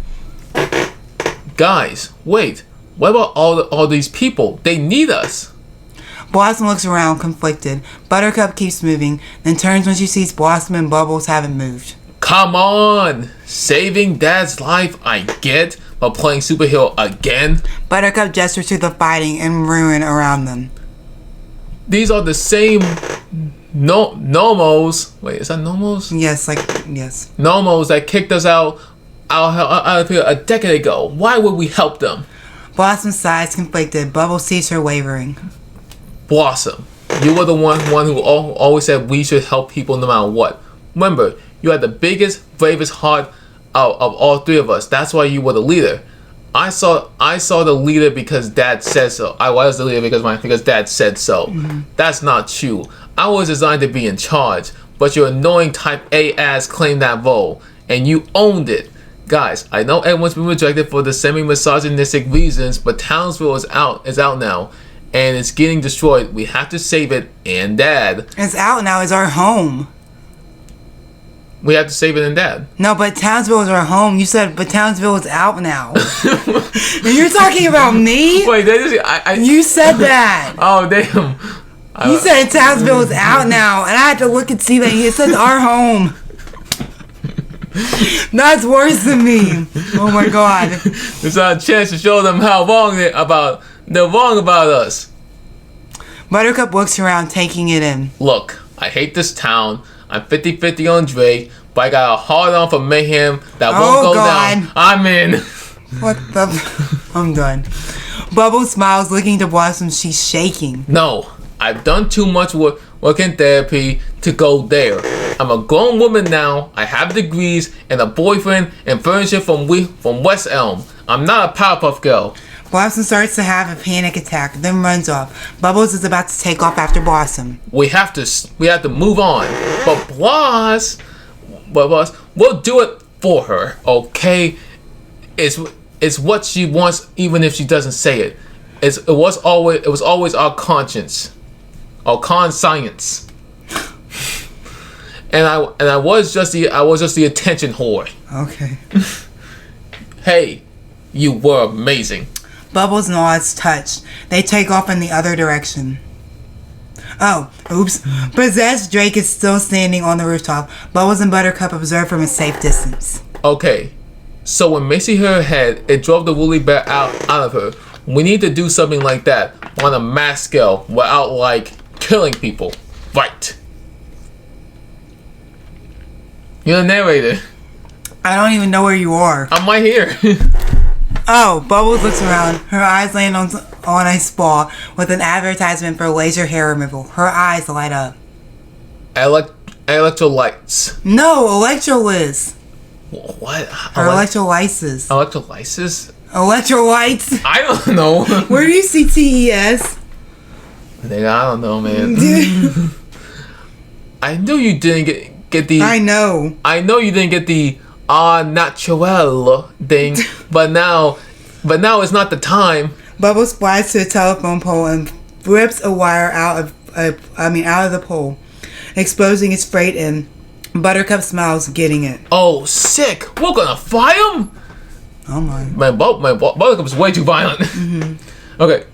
Guys, wait. What about all these people? They need us. Blossom looks around, conflicted. Buttercup keeps moving, then turns when she sees Blossom and Bubbles haven't moved. Come on! Saving Dad's life, I get, but playing superhero again? Buttercup gestures to the fighting and ruin around them. These are the same Nomos. Wait, is that Nomos? Yes. Nomos that kicked us out of here a decade ago. Why would we help them? Blossom sighs, conflicted. Bubbles sees her wavering. Blossom, you were the one who always said we should help people no matter what. Remember, you had the biggest, bravest heart of all three of us. That's why you were the leader. I saw the leader because Dad said so. I was the leader because Dad said so. Mm-hmm. That's not true. I was designed to be in charge, but your annoying type A ass claimed that role, and you owned it. Guys, I know everyone's been rejected for the semi-misogynistic reasons, but Townsville is out now, and it's getting destroyed. We have to save it, and Dad. It's out now. It's our home. We have to save it and Dad. No, but Townsville is our home. You said, but Townsville is out now. And you're talking about me? Wait, you said that. Oh, damn. You said Townsville is out now, and I had to look and see that it says our home. That's worse than me. Oh my God. It's our chance to show them how they're wrong about us. Buttercup looks around, taking it in. Look, I hate this town. I'm 50-50 on Drake, but I got a hard on for Mayhem that won't go down. I'm in. What the? I'm done. Bubbles smiles, looking to Blossom. She's shaking. No, I've done too much work in therapy to go there. I'm a grown woman now. I have degrees and a boyfriend and furniture from West Elm. I'm not a Powerpuff Girl. Blossom starts to have a panic attack, then runs off. Bubbles is about to take off after Blossom. We have to move on. But Boss, we'll do it for her, okay? It's what she wants, even if she doesn't say it. It was always our conscience, our conscience. And I was just the attention whore. Okay. Hey, you were amazing. Bubbles nods, touched. They take off in the other direction. Oh, oops. Possessed Drake is still standing on the rooftop. Bubbles and Buttercup observe from a safe distance. Okay, so when Macy hit her head, it drove the woolly bear out of her. We need to do something like that on a mass scale without, like, killing people. Right. You're the narrator. I don't even know where you are. I'm right here. Oh, Bubbles looks around. Her eyes land on a spa with an advertisement for laser hair removal. Her eyes light up. Electrolytes. No, Electrolytes. What? Her electrolysis. Electrolysis? Electrolytes? I don't know. Where do you see TES? Nigga, I don't know, man. I knew you didn't get the... I know. I know you didn't get the natural thing, but now it's not the time. Bubbles flies to a telephone pole and rips a wire out of the pole. exposing its freight end. Buttercup smiles, getting it. Oh, sick! We're gonna fry them? Oh my. My Buttercup is way too violent. Mm-hmm. Okay.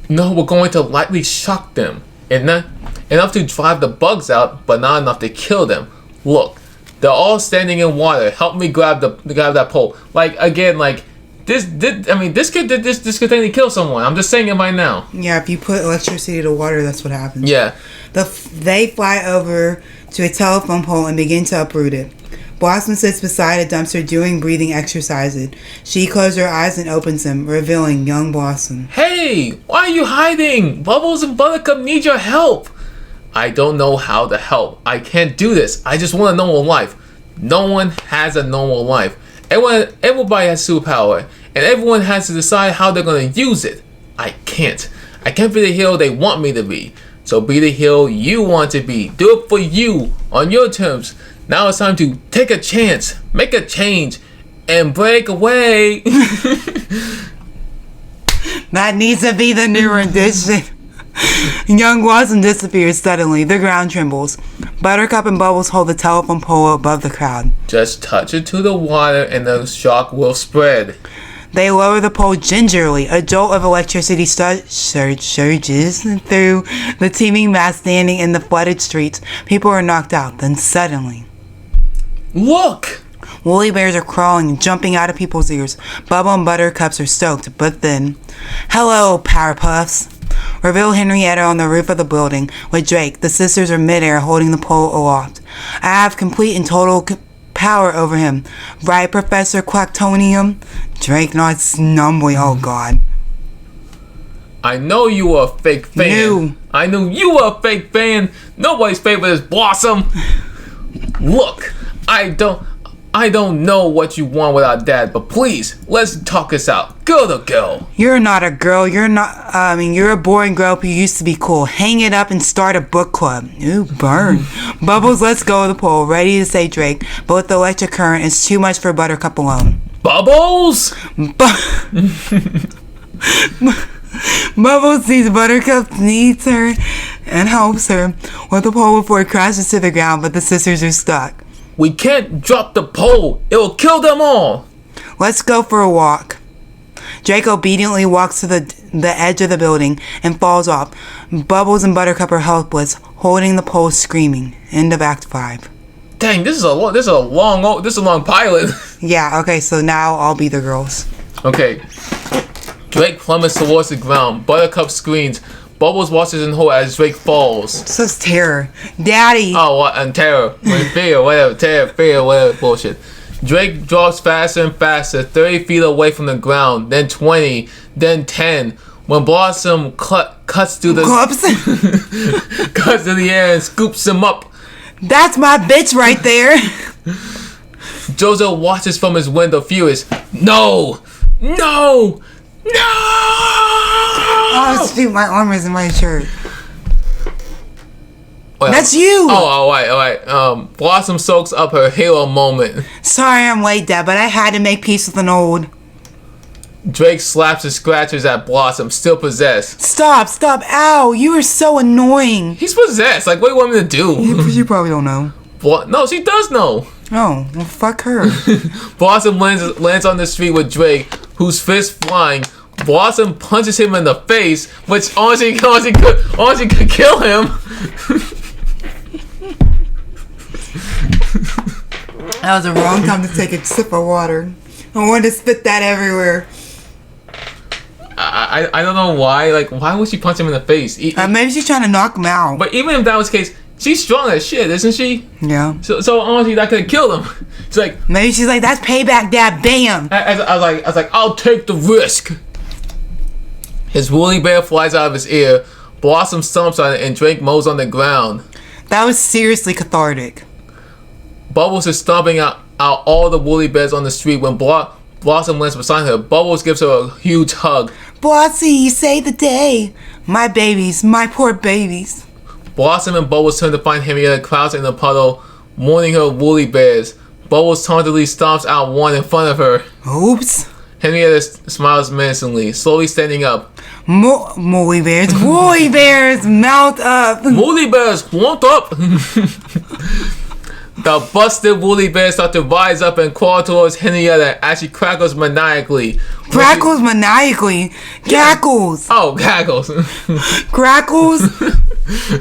No, we're going to lightly shock them. Enough to drive the bugs out, but not enough to kill them. Look, they're all standing in water. Help me grab that pole. Like, again, like, this could technically kill someone. I'm just saying it right now. Yeah, if you put electricity to water, that's what happens. Yeah. They fly over to a telephone pole and begin to uproot it. Blossom sits beside a dumpster doing breathing exercises. She closes her eyes and opens them, revealing young Blossom. Hey, why are you hiding? Bubbles and Buttercup need your help. I don't know how to help. I can't do this. I just want a normal life. No one has a normal life. Everybody has superpower, and everyone has to decide how they're going to use it. I can't. I can't be the hero they want me to be. So be the hero you want to be. Do it for you, on your terms. Now it's time to take a chance, make a change, and break away. That needs to be the new rendition. Young Blossom disappears suddenly. The ground trembles. Buttercup and Bubbles hold the telephone pole above the crowd. Just touch it to the water and the shock will spread. They lower the pole gingerly. A jolt of electricity surges through the teeming mass standing in the flooded streets. People are knocked out. Then suddenly... Look! Woolly bears are crawling, jumping out of people's ears. Bubble and Buttercups are stoked, but then... Hello, PowerPuffs. Reveal Henrietta on the roof of the building with Drake. The sisters are midair holding the pole aloft. I have complete and total power over him. Right, Professor Quacktonium? Drake nods numbly. Oh, God. I know you were a fake fan. I knew you were a fake fan. Nobody's favorite is Blossom. Look, I don't know what you want with our dad, but please, let's talk this out. Girl to girl. You're not a girl. You're a boring girl who used to be cool. Hang it up and start a book club. Ooh, burn. Bubbles, let's go with the pole. Ready to say Drake, but with the electric current, it's too much for Buttercup alone. Bubbles? Bubbles sees Buttercup, needs her, and helps her with the pole before it crashes to the ground, but the sisters are stuck. We can't drop the pole. It will kill them all. Let's go for a walk. Drake obediently walks to the edge of the building and falls off. Bubbles and Buttercup are helpless, holding the pole, screaming. End of Act 5. Dang, this is a long pilot. Yeah, okay, so now I'll be the girls. Okay. Drake plummets towards the ground. Buttercup screams. Bubbles watches in horror as Drake falls. So it's terror. Daddy! Oh, what? And terror. Fear, whatever. Terror, fear, whatever bullshit. Drake drops faster and faster, 30 feet away from the ground, then 20, then 10. When Blossom cuts through the cuts to the air and scoops him up. That's my bitch right there. Jojo watches from his window, furious. No! No! No! Oh, shoot, my arm is in my shirt. Well, that's you! Oh, alright. Blossom soaks up her hero moment. Sorry I'm late, Dad, but I had to make peace with an old... Drake slaps and scratches at Blossom, still possessed. Stop, ow, you are so annoying. He's possessed, like what do you want me to do? You probably don't know. No, she does know. Oh, well fuck her. Blossom lands on the street with Drake, whose fist flying. Blossom punches him in the face, which honestly could kill him. That was the wrong time to take a sip of water. I wanted to spit that everywhere. I don't know why. Like, why would she punch him in the face? Maybe she's trying to knock him out. But even if that was the case, she's strong as shit, isn't she? Yeah. So honestly, that could have killed him. It's like maybe she's like, that's payback, Dad. Bam. I was like, I'll take the risk. His woolly bear flies out of his ear. Blossom stomps on it, and Drake mows on the ground. That was seriously cathartic. Bubbles is stomping out all the woolly bears on the street when Blossom lands beside her. Bubbles gives her a huge hug. Blossy, you saved the day. My babies, my poor babies. Blossom and Bubbles turn to find Henrietta crouched in a puddle, mourning her woolly bears. Bubbles tauntily stomps out one in front of her. Oops. Henrietta smiles menacingly, slowly standing up. Woolly bears. Woolly bears, mount up. Woolly bears, want up. The busted woolly bears start to rise up and crawl towards Henrietta as she crackles maniacally. Crackles maniacally. Cackles. Oh, cackles. Crackles.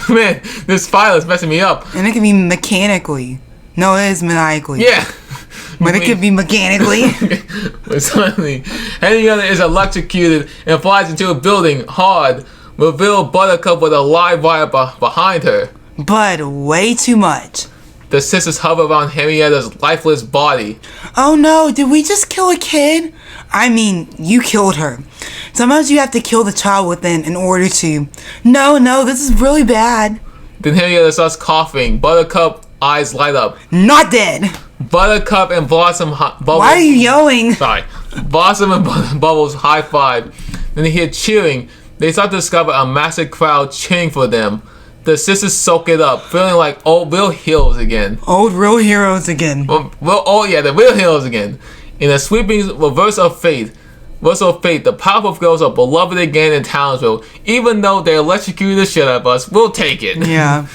Man, this file is messing me up. And it can be mechanically. No, it is maniacally. Yeah. But it could be mechanically. But suddenly, Henrietta is electrocuted and flies into a building hard. Reveal Buttercup with a live wire behind her. But way too much. The sisters hover around Henrietta's lifeless body. Oh no, did we just kill a kid? I mean, you killed her. Sometimes you have to kill the child within in order to. No, this is really bad. Then Henrietta starts coughing. Buttercup eyes light up. Not dead. Buttercup and Blossom Bubbles. Why are you yelling? Sorry. Blossom and Bubbles high five. Then they hear cheering. They start to discover a massive crowd cheering for them. The sisters soak it up, feeling like old real heroes again. Old real heroes again. The real heroes again. In a sweeping reverse of fate, the Powerpuff Girls are beloved again in Townsville. Even though they electrocuted the shit out of us, we'll take it. Yeah.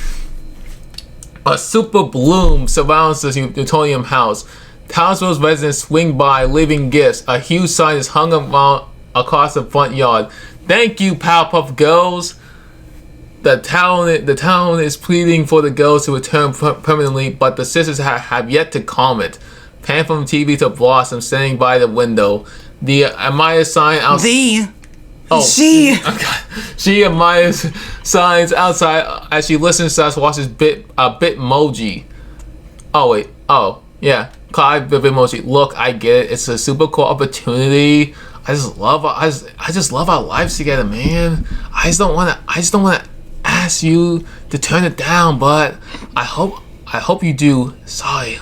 A super bloom surrounds the Newtonium house. Townsville's residents swing by, leaving gifts. A huge sign is hung around across the front yard. Thank you, Powerpuff Girls. The town is pleading for the girls to return permanently, but the sisters have yet to comment. Pan from TV to Blossom standing by the window. The admires sign outside. She admires signs outside as she listens to us watch this Bitmoji. Oh wait. Oh yeah. Clive Bitmoji. Look, I get it. It's a super cool opportunity. I just love our lives together, man. I just don't wanna ask you to turn it down, but I hope you do. Sorry.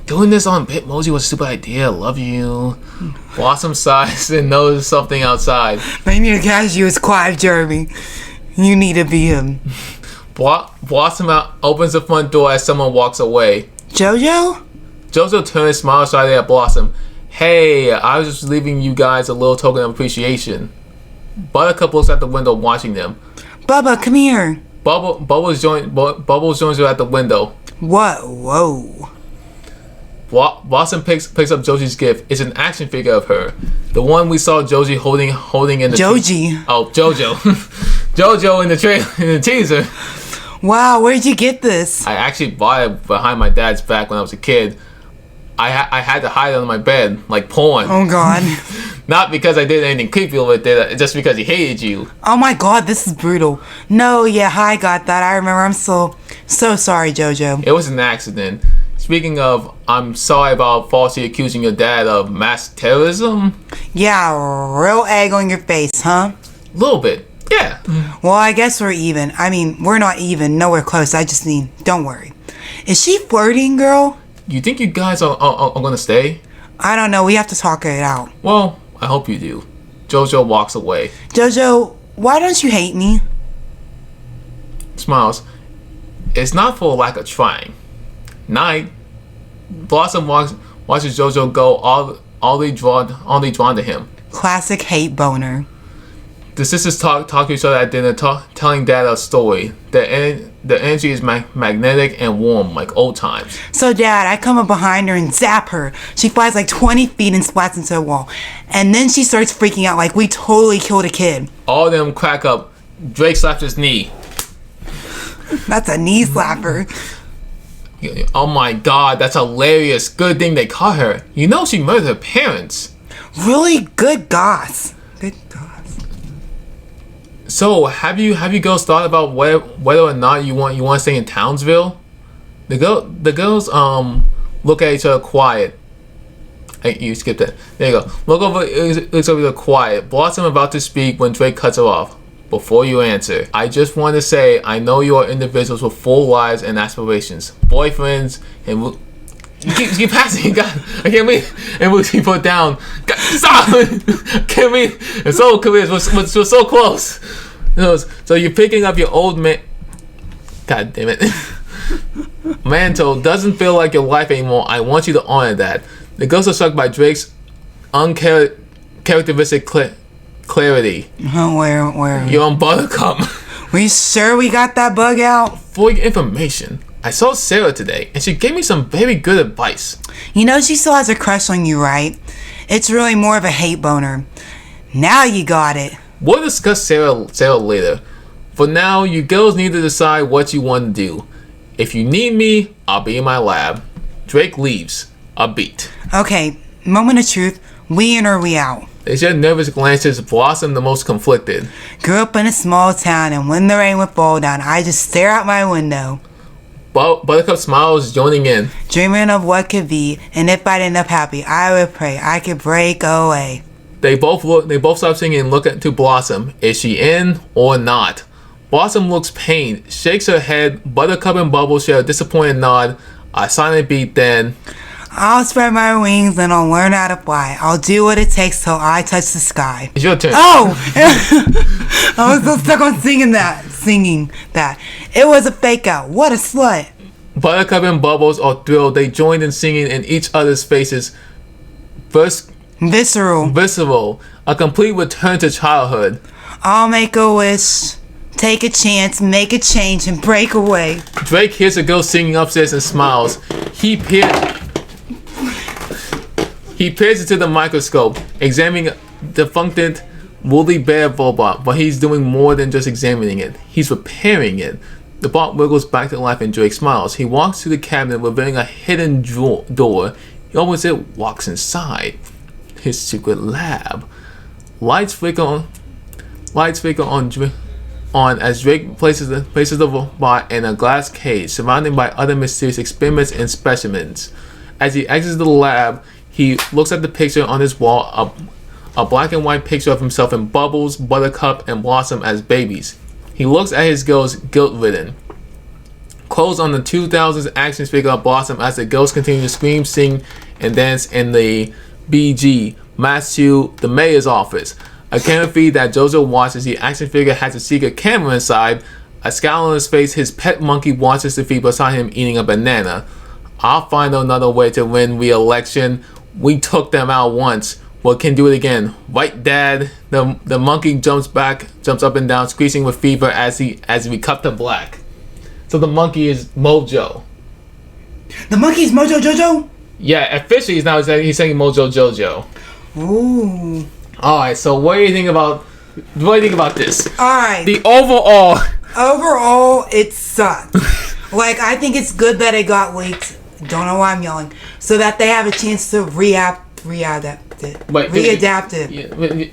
Doing this on Bitmoji was a stupid idea. Love you. Blossom sighs and notices something outside. They need to catch you as Clive Jeremy. You need to be him. Blossom opens the front door as someone walks away. Jojo? Jojo turns and smiles shyly at Blossom. Hey, I was just leaving you guys a little token of appreciation. Buttercup looks out the window watching them. Bubba, come here. Bubbles joins her at the window. What? Whoa. Blossom picks up Josie's gift. It's an action figure of her. The one we saw Josie holding in the... Joji. Jojo. Jojo in the teaser. Wow, where'd you get this? I actually bought it behind my dad's back when I was a kid. I had to hide it under my bed, like porn. Oh God. Not because I did anything creepy with it, just because he hated you. Oh my God, this is brutal. No, yeah, I got that. I remember. I'm so sorry, Jojo. It was an accident. Speaking of, I'm sorry about falsely accusing your dad of mass terrorism. Yeah, real egg on your face, huh? A little bit, yeah. Well, I guess we're even. I mean, we're not even. Nowhere close. I just mean, don't worry. Is she flirting, girl? You think you guys are gonna stay? I don't know. We have to talk it out. Well, I hope you do. Jojo walks away. Jojo, why don't you hate me? Smiles. It's not for lack of trying. Night. Blossom watches Jojo go, all they drawn to him. Classic hate boner. The sisters talk to each other at dinner, telling Dad a story. The energy is magnetic and warm, like old times. So, Dad, I come up behind her and zap her. She flies like 20 feet and splats into a wall. And then she starts freaking out like we totally killed a kid. All of them crack up. Drake slaps his knee. That's a knee slapper. Oh my God, that's hilarious. Good thing they caught her. You know she murdered her parents. Really good goss. Good goss. So, have you girls thought about whether or not you want to stay in Townsville? The girls look at each other quiet. Hey, you skipped it. There you go. Looks over quiet. Blossom about to speak when Drake cuts her off. Before you answer, I just want to say I know you are individuals with full lives and aspirations, boyfriends, and you keep passing. God, I can't wait. And we'll keep put down. God, stop! Can't wait. It's so clear. We're so close. So you're picking up your old man. God damn it. Mantle doesn't feel like your life anymore. I want you to honor that. The girls are struck by Drake's uncharacteristic Clarity. Where? You're on Buttercup. We sure we got that bug out? For your information, I saw Sarah today, and she gave me some very good advice. You know she still has a crush on you, right? It's really more of a hate boner. Now you got it. We'll discuss Sarah later. For now, you girls need to decide what you want to do. If you need me, I'll be in my lab. Drake leaves. A beat. Okay, moment of truth. We in or we out? They shed nervous glances, Blossom the most conflicted. Grew up in a small town, and when the rain would fall down, I just stare out my window. Buttercup smiles, joining in. Dreaming of what could be, and if I'd end up happy, I would pray I could break away. They both stop singing and look to Blossom. Is she in or not? Blossom looks pained, shakes her head. Buttercup and Bubble share a disappointed nod. A silent beat, then... I'll spread my wings and I'll learn how to fly. I'll do what it takes till I touch the sky. It's your turn. Oh! I was so stuck on singing that. It was a fake out. What a slut. Buttercup and Bubbles are thrilled. They joined in singing in each other's faces. Visceral. A complete return to childhood. I'll make a wish. Take a chance, make a change, and break away. Drake hears a girl singing upstairs and smiles. He peers into the microscope, examining the defunct woolly bear robot, but he's doing more than just examining it. He's repairing it. The bot wiggles back to life and Drake smiles. He walks to the cabinet, revealing a hidden door. He opens it, walks inside. His secret lab. Lights flicker on as Drake places the robot in a glass cage, surrounded by other mysterious experiments and specimens. As he exits the lab, he looks at the picture on his wall, a black and white picture of himself and Bubbles, Buttercup, and Blossom as babies. He looks at his girls, guilt-ridden. Close on the 2000s action figure of Blossom as the girls continue to scream, sing, and dance in the BG, Matthew, the mayor's office. A camera feed that Jojo watches. The action figure has a secret camera inside. A scowl on his face, his pet monkey watches the feed beside him eating a banana. I'll find another way to win re-election. We took them out once. We can do it again. Right, Dad? The monkey jumps up and down, squeezing with fever as we cut to black. So the monkey is Mojo. The monkey's Mojo Jojo? Yeah, officially he's saying Mojo Jojo. Ooh. Alright, so what do you think about this? Alright. The overall, it sucked. Like, I think it's good that it got leaked. Don't know why I'm yelling. So that they have a chance to readapt it.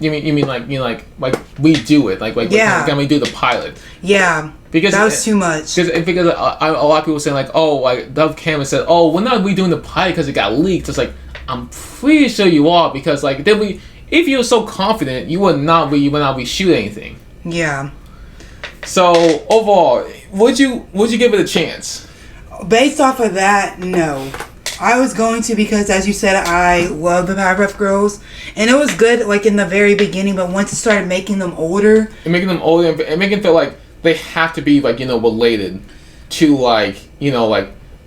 Yeah, you mean like redo it? Like yeah. Can we do the pilot? Yeah. Because that was too much. Because a lot of people saying like, oh, like Dove Cameron said, oh, we're not redoing the pilot because it got leaked. It's like, I'm pretty sure you are, because like if you were so confident, you would not reshoot anything. Yeah. So overall, would you give it a chance? Based off of that, no. I was going to, because as you said, I love the PowerPuff Girls, and it was good like in the very beginning, but once it started making them older and making them feel like they have to be like, related to like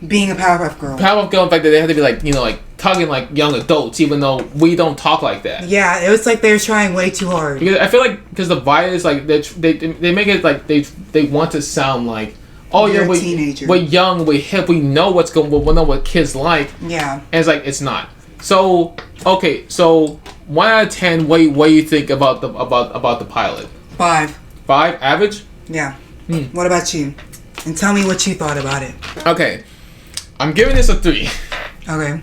being a PowerPuff Girl. PowerPuff Girl, in fact, that they have to be like talking like young adults, even though we don't talk like that. Yeah, it was like they were trying way too hard. Because I feel like the virus, like they make it like they want to sound like, oh yeah, we're young, we're hip, we know what's going, we know what kids like. Yeah. And it's like it's not. So okay, so 1 out of 10, what do you think about the pilot? 5. 5 average? Yeah. What about you? And tell me what you thought about it. Okay, I'm giving this a 3. Okay.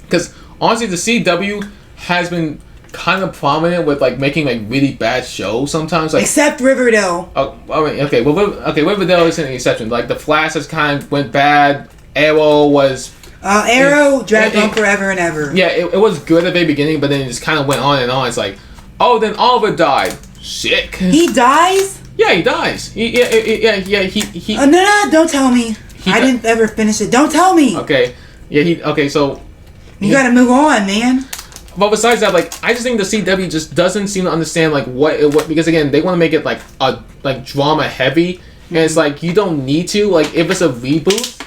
Because honestly, the CW has been kind of prominent with like making like really bad shows sometimes. Like, except Riverdale. Oh, I mean, okay. Well, Riverdale isn't an exception. Like the Flash has kind of went bad. Arrow was. Arrow dragged on forever and ever. Yeah, it was good at the beginning, but then it just kind of went on and on. It's like, oh, then Oliver died. Sick. He dies? Yeah, he dies. He. No, don't tell me. I didn't ever finish it. Don't tell me. Okay. Yeah, okay, so... You gotta move on, man. But besides that, like, I just think the CW just doesn't seem to understand, like, what because, again, they want to make it, like drama heavy, and it's like, you don't need to. Like, if it's a reboot,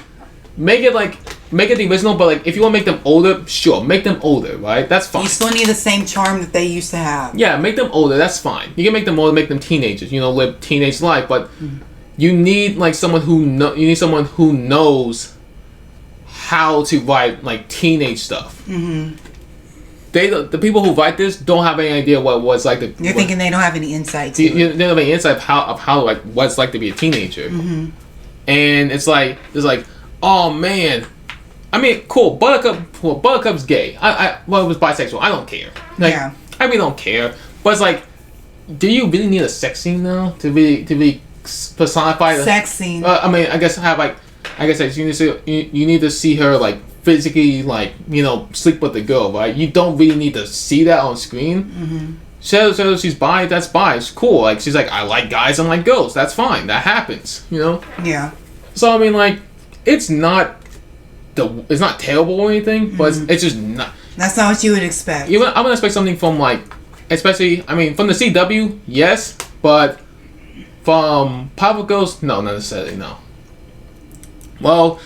make it, like, make it the original, but like if you want to make them older, sure, make them older, right? That's fine. You still need the same charm that they used to have. Yeah, make them older. That's fine. You can make them older, make them teenagers. You know, live teenage life, but you need like someone who knows how to write like teenage stuff. The people who write this don't have any idea what was like the. You're thinking they don't have any insight to they don't have any insight of how like what it's like to be a teenager. And it's like oh man, I mean cool. Buttercup's gay. It was bisexual. I don't care. Like, Yeah. I really don't care. But it's like, do you really need a sex scene now to be personified? sex scene. I mean, I guess you need to see her like physically, like, you know, sleep with the girl, right? You don't really need to see that on screen. So she's bi, that's bi. It's cool. Like, she's like, I like guys and like girls. That's fine. That happens, you know? Yeah. So, I mean, like, it's not terrible or anything, but it's just not. That's not what you would expect. I'm going to expect something from, like, especially, I mean, from the CW, yes, but from PowerPuff Girls, no, not necessarily, no. Well,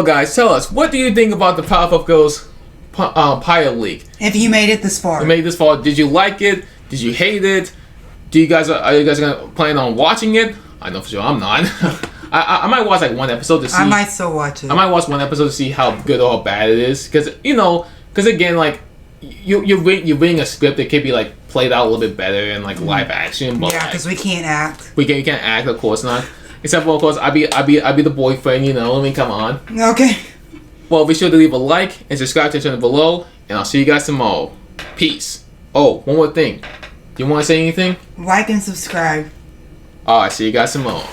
guys, tell us, what do you think about the PowerPuff Girls pilot leak? If you made it this far. You made it this far. Did you like it? Did you hate it? Are you guys gonna plan on watching it? I know for sure I'm not. I might watch like one episode to see. I might still watch it. I might watch one episode to see how good or how bad it is, because again, like you're reading a script that could be like played out a little bit better in like live action. But yeah, because we can't act. We can't act, of course not. Except for, of course, I'd be the boyfriend, you know. I mean, come on. Okay. Well, be sure to leave a like and subscribe to the channel below, and I'll see you guys tomorrow. Peace. Oh, one more thing. Do you want to say anything? Like and subscribe. Alright, see you guys tomorrow.